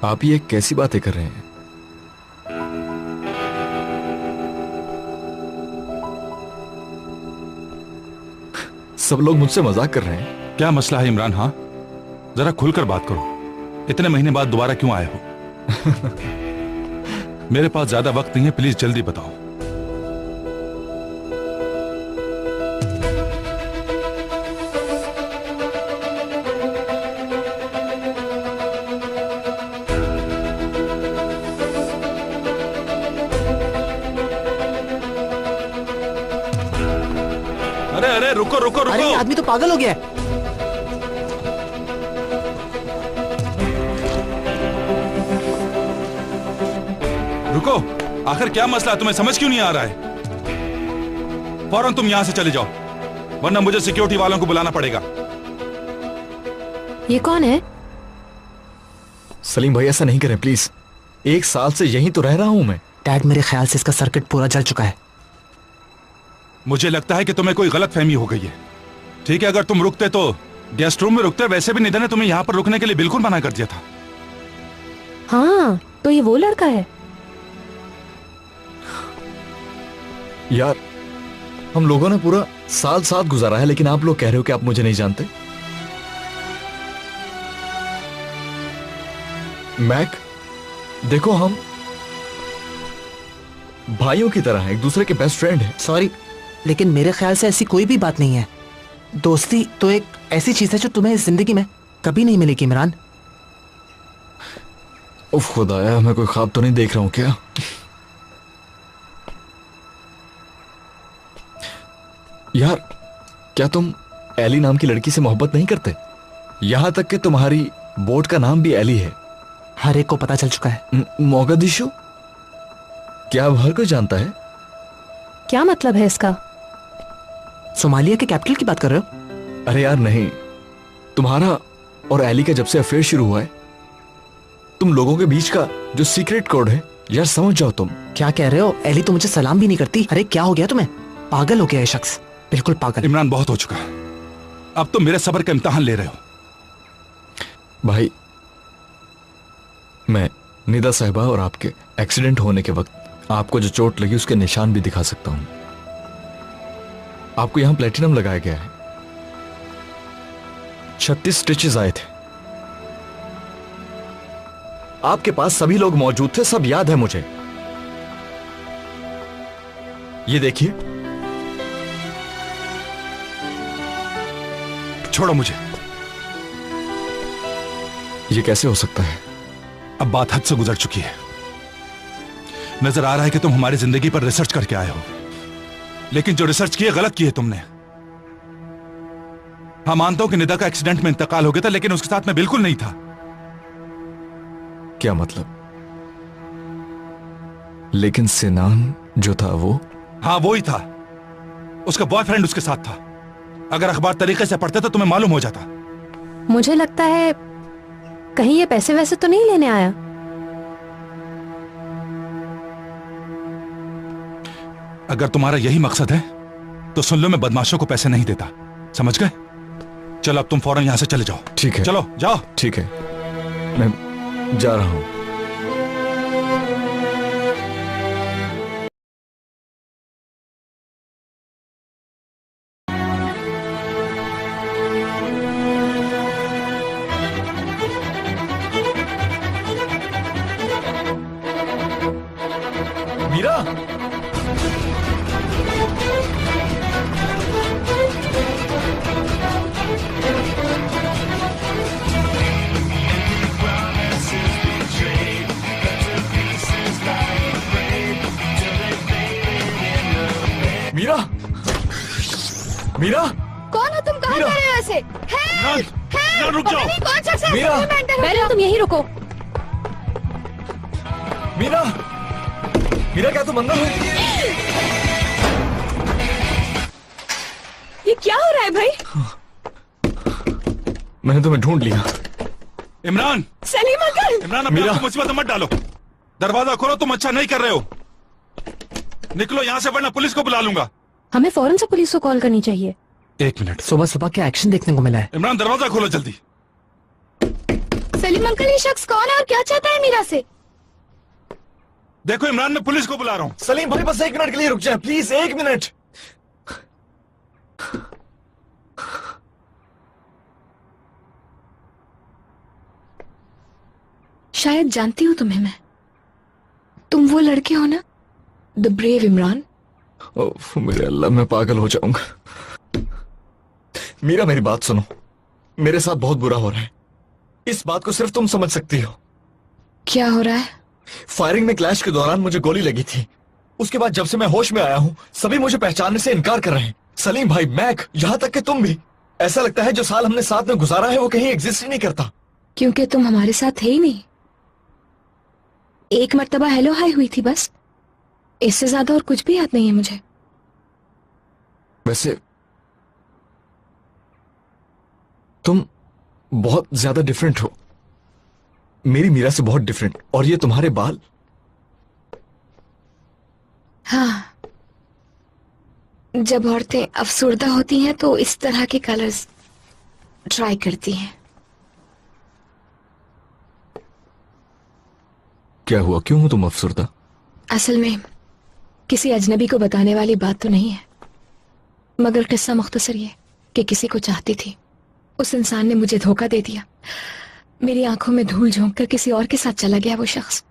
आप ये कैसी बातें कर रहे हैं? सब लोग मुझसे मजाक कर रहे हैं। क्या मसला है इमरान? हाँ, जरा खुलकर बात करो। इतने महीने बाद दोबारा क्यों आए हो? मेरे पास ज्यादा वक्त नहीं है, प्लीज जल्दी बताओ। अरे अरे रुको रुको रुको। अरे ये आदमी तो पागल हो गया है। रुको, आखिर क्या मसला है? तुम्हें समझ क्यों नहीं आ रहा है? फौरन तुम यहां से चले जाओ, वरना मुझे सिक्योरिटी वालों को बुलाना पड़ेगा। ये कौन है? सलीम भाई ऐसा नहीं करें प्लीज, 1 साल से यहीं तो रह रहा हूं मैं। डैड मेरे ख्याल से इसका सर्किट पूरा जल चुका है। मुझे लगता है कि तुम्हें कोई गलत फहमी हो गई है। ठीक है, अगर तुम रुकते तो गेस्ट रूम में रुकते। वैसे भी निधन ने तुम्हें यहाँ पर रुकने के लिए बिल्कुल मना कर दिया था। हाँ, तो ये वो लड़का है। यार हम लोगों ने पूरा साल साथ गुजारा है, लेकिन आप लोग कह रहे हो कि आप मुझे नहीं जानते। मैक, देखो हम भाइयों की तरह हैं, एक दूसरे के बेस्ट फ्रेंड हैं। सॉरी, लेकिन मेरे ख्याल से ऐसी कोई भी बात नहीं है। दोस्ती तो एक ऐसी चीज है जो तुम्हें इस जिंदगी में कभी नहीं मिलेगी इमरान। उफ खुदाया, मैं कोई ख्वाब तो नहीं देख रहा हूं क्या? यार क्या तुम एली नाम की लड़की से मोहब्बत नहीं करते? यहां तक कि तुम्हारी बोट का नाम भी एली है। हर एक को पता चल चुका है। मोगादिशु? क्या अब हर कोई जानता है? क्या मतलब है इसका? सोमालिया के कैपिटल की बात कर रहे हो? अरे यार नहीं, तुम्हारा और एली का जब से अफेयर शुरू हुआ है, तुम लोगों के बीच का जो सीक्रेट कोड है, यार समझ जाओ तुम। क्या कह रहे हो? एली तो मुझे सलाम भी नहीं करती। अरे क्या हो गया तुम्हें? पागल हो गया है शख्स, बिल्कुल पागल। इमरान बहुत हो चुका है, अब तुम मेरे सब्र का इम्तिहान ले रहे हो। भाई मैं निदा साहिबा और आपके एक्सीडेंट होने के वक्त आपको जो चोट लगी उसके निशान भी दिखा सकता हूं। आपको यहां प्लेटिनम लगाया गया है। 36 स्टिचेस आए थे। आपके पास सभी लोग मौजूद थे, सब याद है मुझे। ये देखिए। छोड़ो मुझे। ये कैसे हो सकता है? अब बात हद से गुजर चुकी है। नजर आ रहा है कि तुम हमारी जिंदगी पर रिसर्च करके आए हो, लेकिन जो रिसर्च की है गलत की है तुमने। हाँ, मानता हूं कि निदा का एक्सीडेंट में इंतकाल हो गया था, लेकिन उसके साथ मैं बिल्कुल नहीं था। क्या मतलब? लेकिन सिनान जो था वो? हाँ वो ही था। उसका बॉयफ्रेंड उसके साथ था। अगर अखबार तरीके से पढ़ते तो तुम्हें मालूम हो जाता। मुझे लगता है कहीं ये पैसे वैसे तो नहीं लेने आया। अगर तुम्हारा यही मकसद है तो सुन लो, मैं बदमाशों को पैसे नहीं देता, समझ गए? चलो अब तुम फौरन यहां से चले जाओ। ठीक है, चलो जाओ। ठीक है, मैं जा रहा हूं। मीरा, मीरा, मीरा, कौन हो तुम? कहाँ जा रहे हो ऐसे? रुक जाओ। कौन शख्स है? मीरा! पहले तुम यहीं रुको। मीरा, मीरा क्या तुम अंदर हो? ये क्या हो रहा है भाई? मैंने तुम्हें ढूंढ लिया। इमरान! सलीम अंकल! इमरान, अपने आप को मुसीबत में मत डालो। दरवाजा खोलो, तुम अच्छा नहीं कर रहे हो। निकलो यहाँ से, वरना पुलिस को बुला लूंगा। हमें फौरन से पुलिस को कॉल करनी चाहिए। 1 मिनट। सुबह सुबह क्या एक्शन देखने को मिला है? इमरान दरवाजा खोलो जल्दी। सलीम अंकल, ये शख्स कौन है और क्या चाहता है मीरा से? देखो इमरान, मैं पुलिस को बुला रहा हूँ। सलीम भाई बस 1 मिनट के लिए रुक जाए प्लीज, 1 मिनट। शायद जानती हूँ तुम्हें मैं। तुम वो लड़के हो ना, द ब्रेव इमरान। ओह मेरे अल्लाह, मैं पागल हो जाऊंगा। मीरा मेरी बात सुनो, मेरे साथ बहुत बुरा हो रहा है। इस बात को सिर्फ तुम समझ सकती हो। क्या हो रहा है? फायरिंग में क्लैश के दौरान मुझे गोली लगी थी। उसके बाद जब से मैं होश में आया हूँ सभी मुझे पहचानने से इनकार कर रहे हैं। सलीम भाई, मैक, यहाँ तक कि तुम भी। ऐसा लगता है जो साल हमने साथ में गुजारा है वो कहीं एग्जिस्ट ही नहीं करता। क्योंकि तुम हमारे साथ थे ही नहीं। एक मर्तबा हेलो हाय हुई थी बस, इससे ज्यादा और कुछ भी याद नहीं है मुझे। वैसे तुम बहुत ज्यादा डिफरेंट हो, मेरी मीरा से बहुत डिफरेंट। और ये तुम्हारे बाल। हाँ, जब औरतें अफसुर्दा होती हैं तो इस तरह के कलर्स ट्राई करती हैं। क्या हुआ, क्यों हो तुम अफसुर्दा? असल में किसी अजनबी को बताने वाली बात तो नहीं है, मगर किस्सा मुख्तसर ये कि किसी को चाहती थी, उस इंसान ने मुझे धोखा दे दिया। मेरी आंखों में धूल झोंक कर किसी और के साथ चला गया वो शख्स।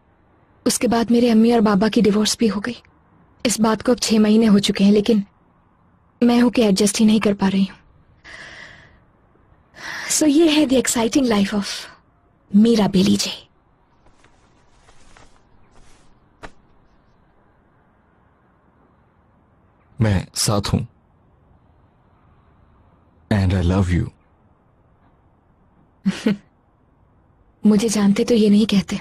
उसके बाद मेरे अम्मी और बाबा की डिवोर्स भी हो गई। इस बात को अब 6 महीने हो चुके हैं, लेकिन मैं हूं कि एडजस्ट ही नहीं कर पा रही हूं। सो ये है the exciting life of Meera Bailey जे। मैं साथ हूं एंड आई लव यू। मुझे जानते तो ये नहीं कहते।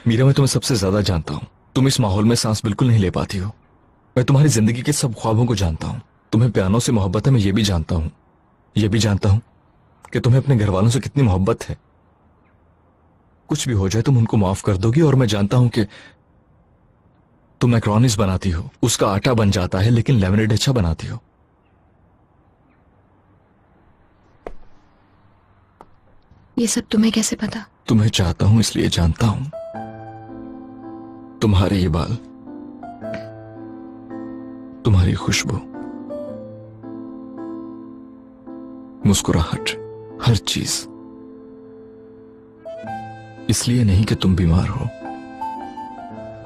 मीरा, मैं तुम्हें सबसे ज्यादा जानता हूं। तुम इस माहौल में सांस बिल्कुल नहीं ले पाती हो। मैं तुम्हारी जिंदगी के सब ख्वाबों को जानता हूं। तुम्हें पियानो से मोहब्बत है, मैं ये भी जानता हूं। ये भी जानता हूं कि तुम्हें अपने घर वालों से कितनी मोहब्बत है। कुछ भी हो जाए तुम उनको माफ कर दोगी। और मैं जानता हूं कि तुम मैक्रोनीस बनाती हो, उसका आटा बन जाता है, लेकिन लेमनेड अच्छा बनाती हो। ये सब तुम्हें कैसे पता? तुम्हें चाहता हूं इसलिए जानता हूं। तुम्हारे ये बाल, तुम्हारी खुशबू, मुस्कुराहट, हर चीज। इसलिए नहीं कि तुम बीमार हो,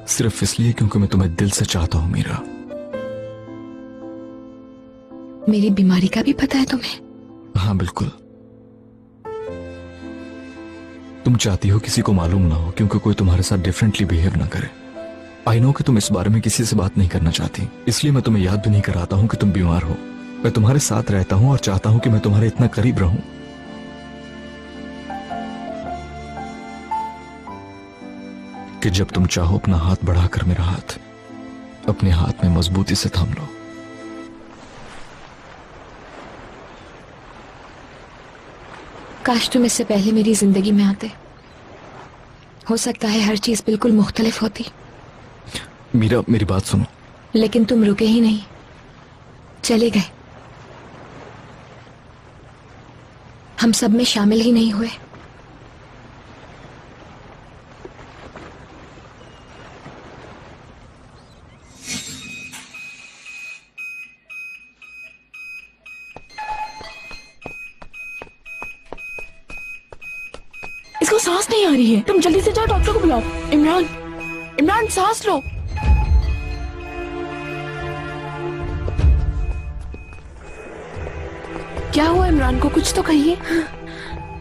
सिर्फ इसलिए क्योंकि मैं तुम्हें दिल से चाहता हूं मीरा। मेरी बीमारी का भी पता है तुम्हें? हाँ बिल्कुल। तुम चाहती हो किसी को मालूम ना हो, क्योंकि कोई तुम्हारे साथ डिफरेंटली बिहेव ना करे। आई नो कि तुम इस बारे में किसी से बात नहीं करना चाहती, इसलिए मैं तुम्हें याद भी नहीं कराता हूं कि तुम बीमार हो। मैं तुम्हारे साथ रहता हूं और चाहता हूं कि मैं तुम्हारे इतना करीब रहूं। कि जब तुम चाहो अपना हाथ बढ़ाकर मेरा हाथ अपने हाथ में मजबूती से थाम लो। काश तुम इससे पहले मेरी जिंदगी में आते। हो सकता है हर चीज बिल्कुल मुख्तलिफ होती। मीरा, मेरी बात सुनो। लेकिन तुम रुके ही नहीं, चले गए। हम सब में शामिल ही नहीं हुए। इसको सांस नहीं आ रही है। तुम जल्दी से जाओ, डॉक्टर को बुलाओ। इमरान, इमरान सांस लो। क्या हुआ इमरान को? कुछ तो कहिए।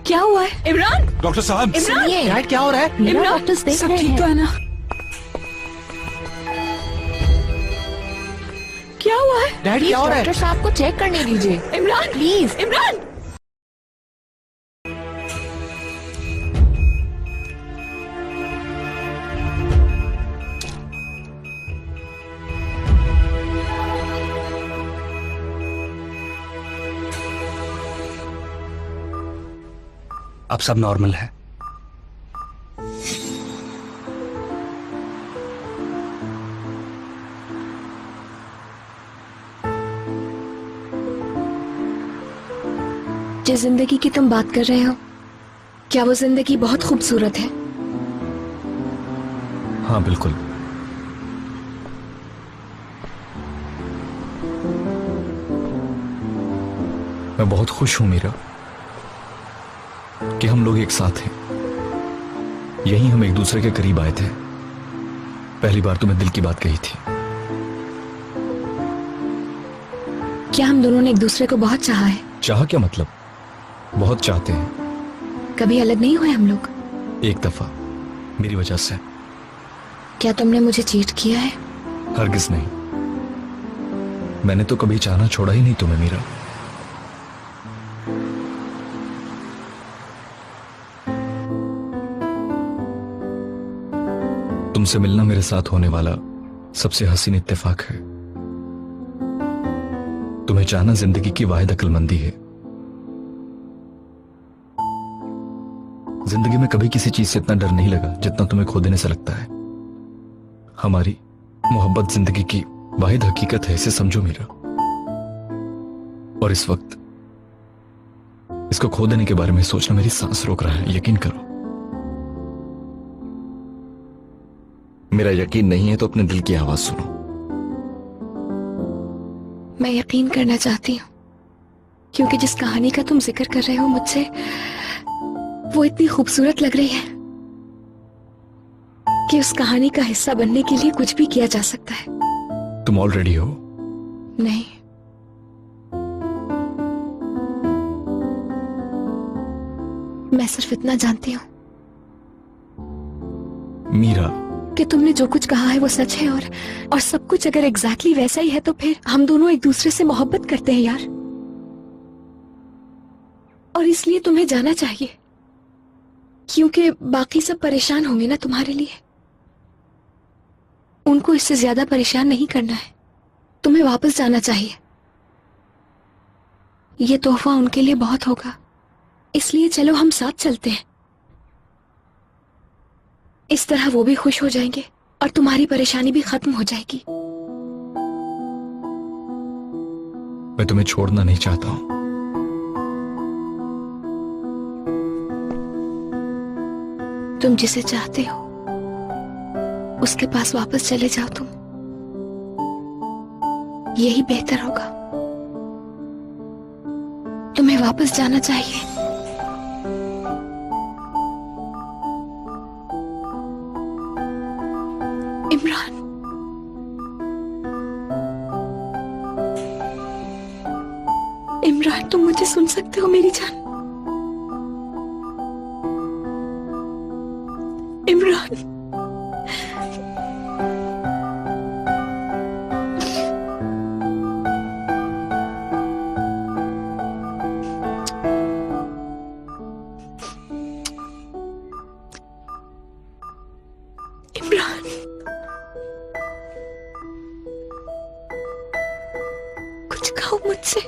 क्या हुआ है इमरान? डॉक्टर साहब, इमरान, डैड क्या हो रहा है? इमरान, डॉक्टर्स देख सब रहे ठीक हैं। तो है ना? क्या हुआ है? डैड क्या हो रहा है? डॉक्टर साहब को चेक करने दीजिए। इमरान प्लीज। इमरान, अब सब नॉर्मल है। जिस जिंदगी की तुम बात कर रहे हो, क्या वो जिंदगी बहुत खूबसूरत है? हाँ बिल्कुल। मैं बहुत खुश हूं मीरा। कि हम लोग एक साथ हैं। यहीं हम एक दूसरे के करीब आए थे। पहली बार तुम्हें दिल की बात कही थी। क्या हम दोनों ने एक दूसरे को बहुत चाहा है? चाह क्या मतलब? बहुत चाहते हैं। कभी अलग नहीं हुए हम लोग? एक दफा, मेरी वजह से। क्या तुमने मुझे चीट किया है? हरगिज नहीं। मैंने तो कभी चाहना छोड़ा ही नहीं तुम्हें मीरा। तुमसे मिलना मेरे साथ होने वाला सबसे हसीन इत्तेफाक है। तुम्हें चाहना जिंदगी की वाहिद अक्लमंदी है। जिंदगी में कभी किसी चीज से इतना डर नहीं लगा जितना तुम्हें खो देने से लगता है। हमारी मोहब्बत जिंदगी की वाहिद हकीकत है, इसे समझो मीरा। और इस वक्त इसको खो देने के बारे में सोचना मेरी सांस रोक रहा है, यकीन करो। मेरा यकीन नहीं है तो अपने दिल की आवाज सुनो। मैं यकीन करना चाहती हूँ, क्योंकि जिस कहानी का तुम जिक्र कर रहे हो मुझसे, वो इतनी खूबसूरत लग रही है कि उस कहानी का हिस्सा बनने के लिए कुछ भी किया जा सकता है। तुम ऑलरेडी हो। नहीं, मैं सिर्फ इतना जानती हूँ मीरा कि तुमने जो कुछ कहा है वो सच है, और सब कुछ अगर एग्जैक्टली वैसा ही है तो फिर हम दोनों एक दूसरे से मोहब्बत करते हैं यार। और इसलिए तुम्हें जाना चाहिए, क्योंकि बाकी सब परेशान होंगे ना तुम्हारे लिए। उनको इससे ज्यादा परेशान नहीं करना है। तुम्हें वापस जाना चाहिए। ये तोहफा उनके लिए बहुत होगा, इसलिए चलो हम साथ चलते हैं। इस तरह वो भी खुश हो जाएंगे और तुम्हारी परेशानी भी खत्म हो जाएगी। मैं तुम्हें छोड़ना नहीं चाहता हूं। तुम जिसे चाहते हो उसके पास वापस चले जाओ तुम। यही बेहतर होगा। तुम्हें वापस जाना चाहिए। इमरान, इमरान, तुम मुझे सुन सकते हो मेरी जान? इमरान, इमरान, कुछ कहो मुझसे।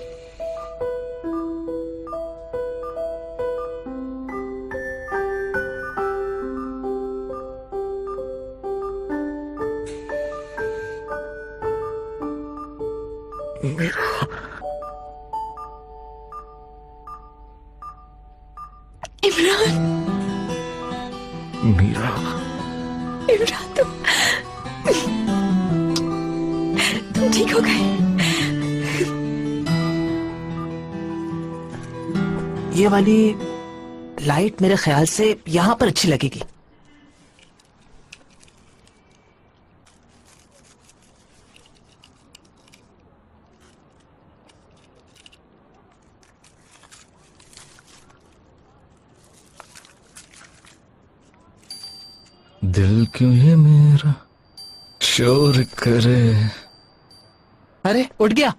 इमरान, मीरा, इमरान, तुम ठीक हो गए? ये वाली लाइट मेरे ख्याल से यहाँ पर अच्छी लगेगी। दिल क्यों ये मेरा शोर करे। अरे उठ गया।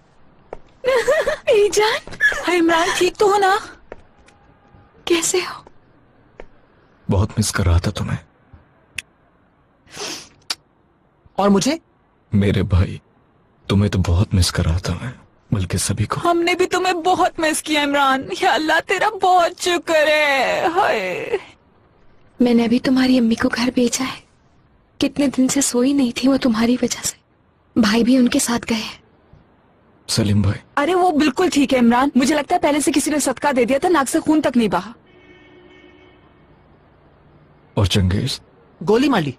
मेरी जान। हाय इमरान, ठीक तो हो ना? कैसे हो? बहुत मिस कर रहा था तुम्हें। और मुझे? मेरे भाई, तुम्हें तो बहुत मिस कर रहा था मैं, बल्कि सभी को। हमने भी तुम्हें बहुत मिस किया इमरान। या अल्लाह, तेरा बहुत शुक्र है। हाय, मैंने अभी तुम्हारी अम्मी को घर भेजा है। कितने दिन से सोई नहीं थी वो तुम्हारी वजह से। भाई भी उनके साथ गए हैं। सलीम भाई? अरे वो बिल्कुल ठीक है इमरान। मुझे लगता है पहले से किसी ने सदका दे दिया था, नाक से खून तक नहीं बहा। और चंगेज? गोली मार ली,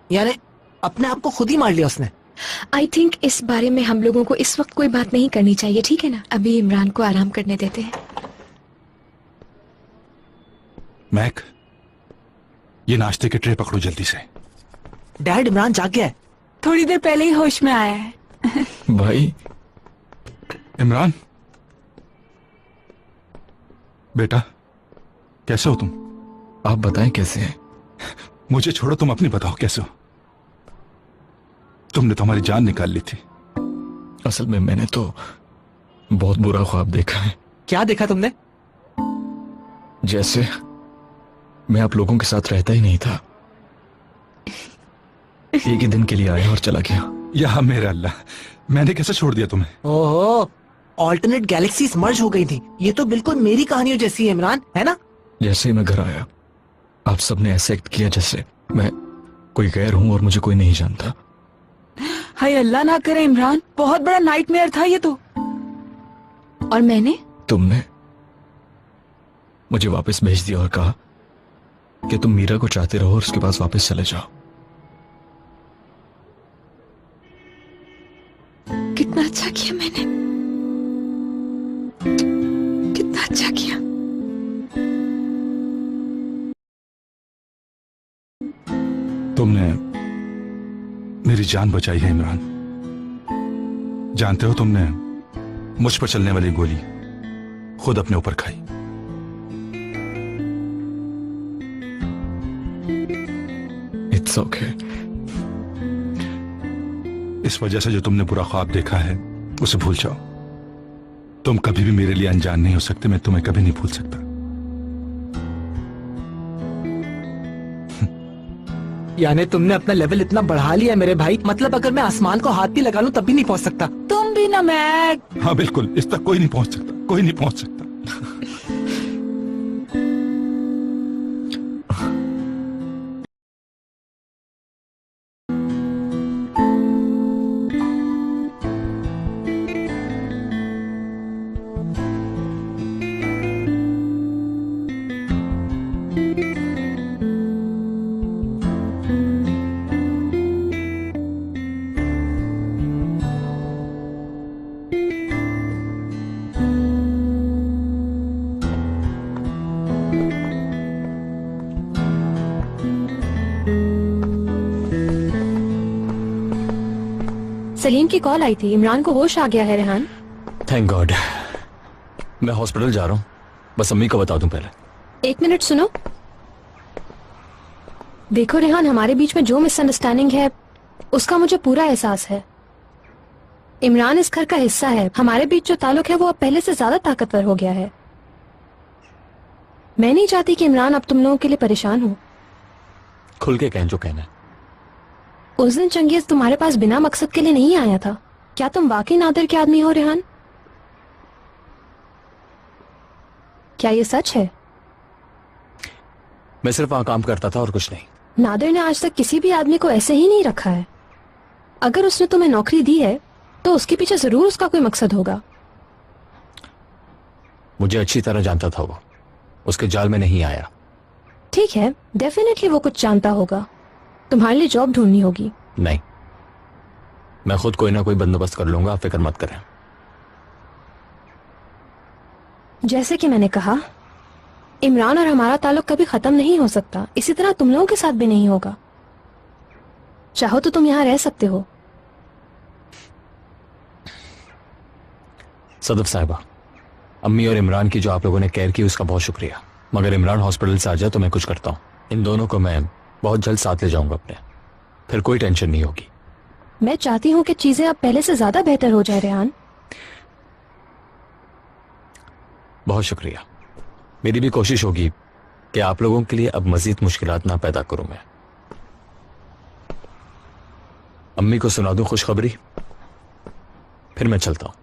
यानी अपने आप को खुद ही मार लिया उसने। आई थिंक इस बारे में हम लोगों को इस वक्त कोई बात नहीं करनी चाहिए, ठीक है ना? अभी इमरान को आराम करने देते हैं। महक, ये नाश्ते के ट्रे पकड़ो जल्दी से। डैड, इमरान जाग गया है। थोड़ी देर पहले ही होश में आया है। भाई। इमरान बेटा, कैसे हो तुम? आप बताएं कैसे हैं? मुझे छोड़ो, तुम अपनी बताओ कैसे हो? तुमने तो हमारी जान निकाल ली थी। असल में मैंने तो बहुत बुरा ख्वाब देखा है। क्या देखा तुमने? जैसे मैं आप लोगों के साथ रहता ही नहीं था, एक ही दिन के लिए आया और चला गया। या मेरे अल्लाह, मैंने कैसे छोड़ दिया तुम्हें? ओहो, ऑल्टरनेट गैलेक्सीज मर्ज हो गई थी। ये तो बिल्कुल मेरी कहानियों जैसी है इमरान, है ना? जैसे ही मैं घर आया, आप सबने ऐसे एक्ट किया जैसे मैं कोई गैर हूं और मुझे कोई नहीं जानता। हाय अल्लाह ना करे इमरान, बहुत बड़ा नाइटमेयर था ये तो। और मैंने? तुमने मुझे वापस भेज दिया और कहा कि तुम मीरा को चाहते रहो और उसके पास वापस चले जाओ। कितना अच्छा किया मैंने, कितना अच्छा किया। तुमने मेरी जान बचाई है इमरान। जानते हो, तुमने मुझ पर चलने वाली गोली खुद अपने ऊपर खाई। It's okay. इस वजह से जो तुमने बुरा ख्वाब देखा है उसे भूल जाओ। तुम कभी भी मेरे लिए अनजान नहीं हो सकते, मैं तुम्हें कभी नहीं भूल सकता। यानी तुमने अपना लेवल इतना बढ़ा लिया मेरे भाई, मतलब अगर मैं आसमान को हाथ भी लगा लूं तब भी नहीं पहुंच सकता। तुम भी ना महक। हाँ बिल्कुल, इस तक कोई नहीं पहुंच सकता, कोई नहीं पहुंच सकता। सलीम की कॉल आई थी, इमरान को होश आ गया है। Rehan, thank God. मैं हॉस्पिटल जा रहा हूँ, बस अम्मी को बता दूं पहले। एक मिनट सुनो। देखो रेहान, हमारे बीच में जो मिसअंडरस्टैंडिंग है उसका मुझे पूरा एहसास है। इमरान इस घर का हिस्सा है। हमारे बीच जो ताल्लुक है वो अब पहले से ज्यादा ताकतवर हो गया है। मैं नहीं चाहती कि इमरान अब तुम लोगों के लिए परेशान हो। खुल के कहें जो कहना है। उस दिन चंगेज तुम्हारे पास बिना मकसद के लिए नहीं आया था। क्या तुम वाकई नादिर के आदमी हो रेहान? क्या ये सच है? मैं सिर्फ वहां काम करता था और कुछ नहीं। नादिर ने आज तक किसी भी आदमी को ऐसे ही नहीं रखा है। अगर उसने तुम्हें नौकरी दी है तो उसके पीछे जरूर उसका कोई मकसद होगा। मुझे अच्छी तरह जानता था वो उसके जाल में नहीं आया। ठीक है, डेफिनेटली वो कुछ जानता होगा। तुम्हारे लिए जॉब ढूंढनी होगी। नहीं, मैं खुद कोई ना कोई बंदोबस्त कर लूंगा, आप फिक्र मत करें। जैसे कि मैंने कहा, इमरान और हमारा ताल्लुक कभी खत्म नहीं हो सकता। इसी तरह तुम लोगों के साथ भी नहीं होगा। चाहो तो तुम यहाँ रह सकते हो। सदफ साहिबा, अम्मी और इमरान की जो आप लोगों ने केयर की उसका बहुत शुक्रिया, मगर इमरान हॉस्पिटल से आ जाए तो मैं कुछ करता हूँ। इन दोनों को मैं बहुत जल्द साथ ले जाऊंगा अपने, फिर कोई टेंशन नहीं होगी। मैं चाहती हूँ कि चीजें अब पहले से ज्यादा बेहतर हो जाए रेहान। बहुत शुक्रिया। मेरी भी कोशिश होगी कि आप लोगों के लिए अब मजीद मुश्किलात ना पैदा करूं मैं। अम्मी को सुना दूं खुशखबरी, फिर मैं चलता हूं।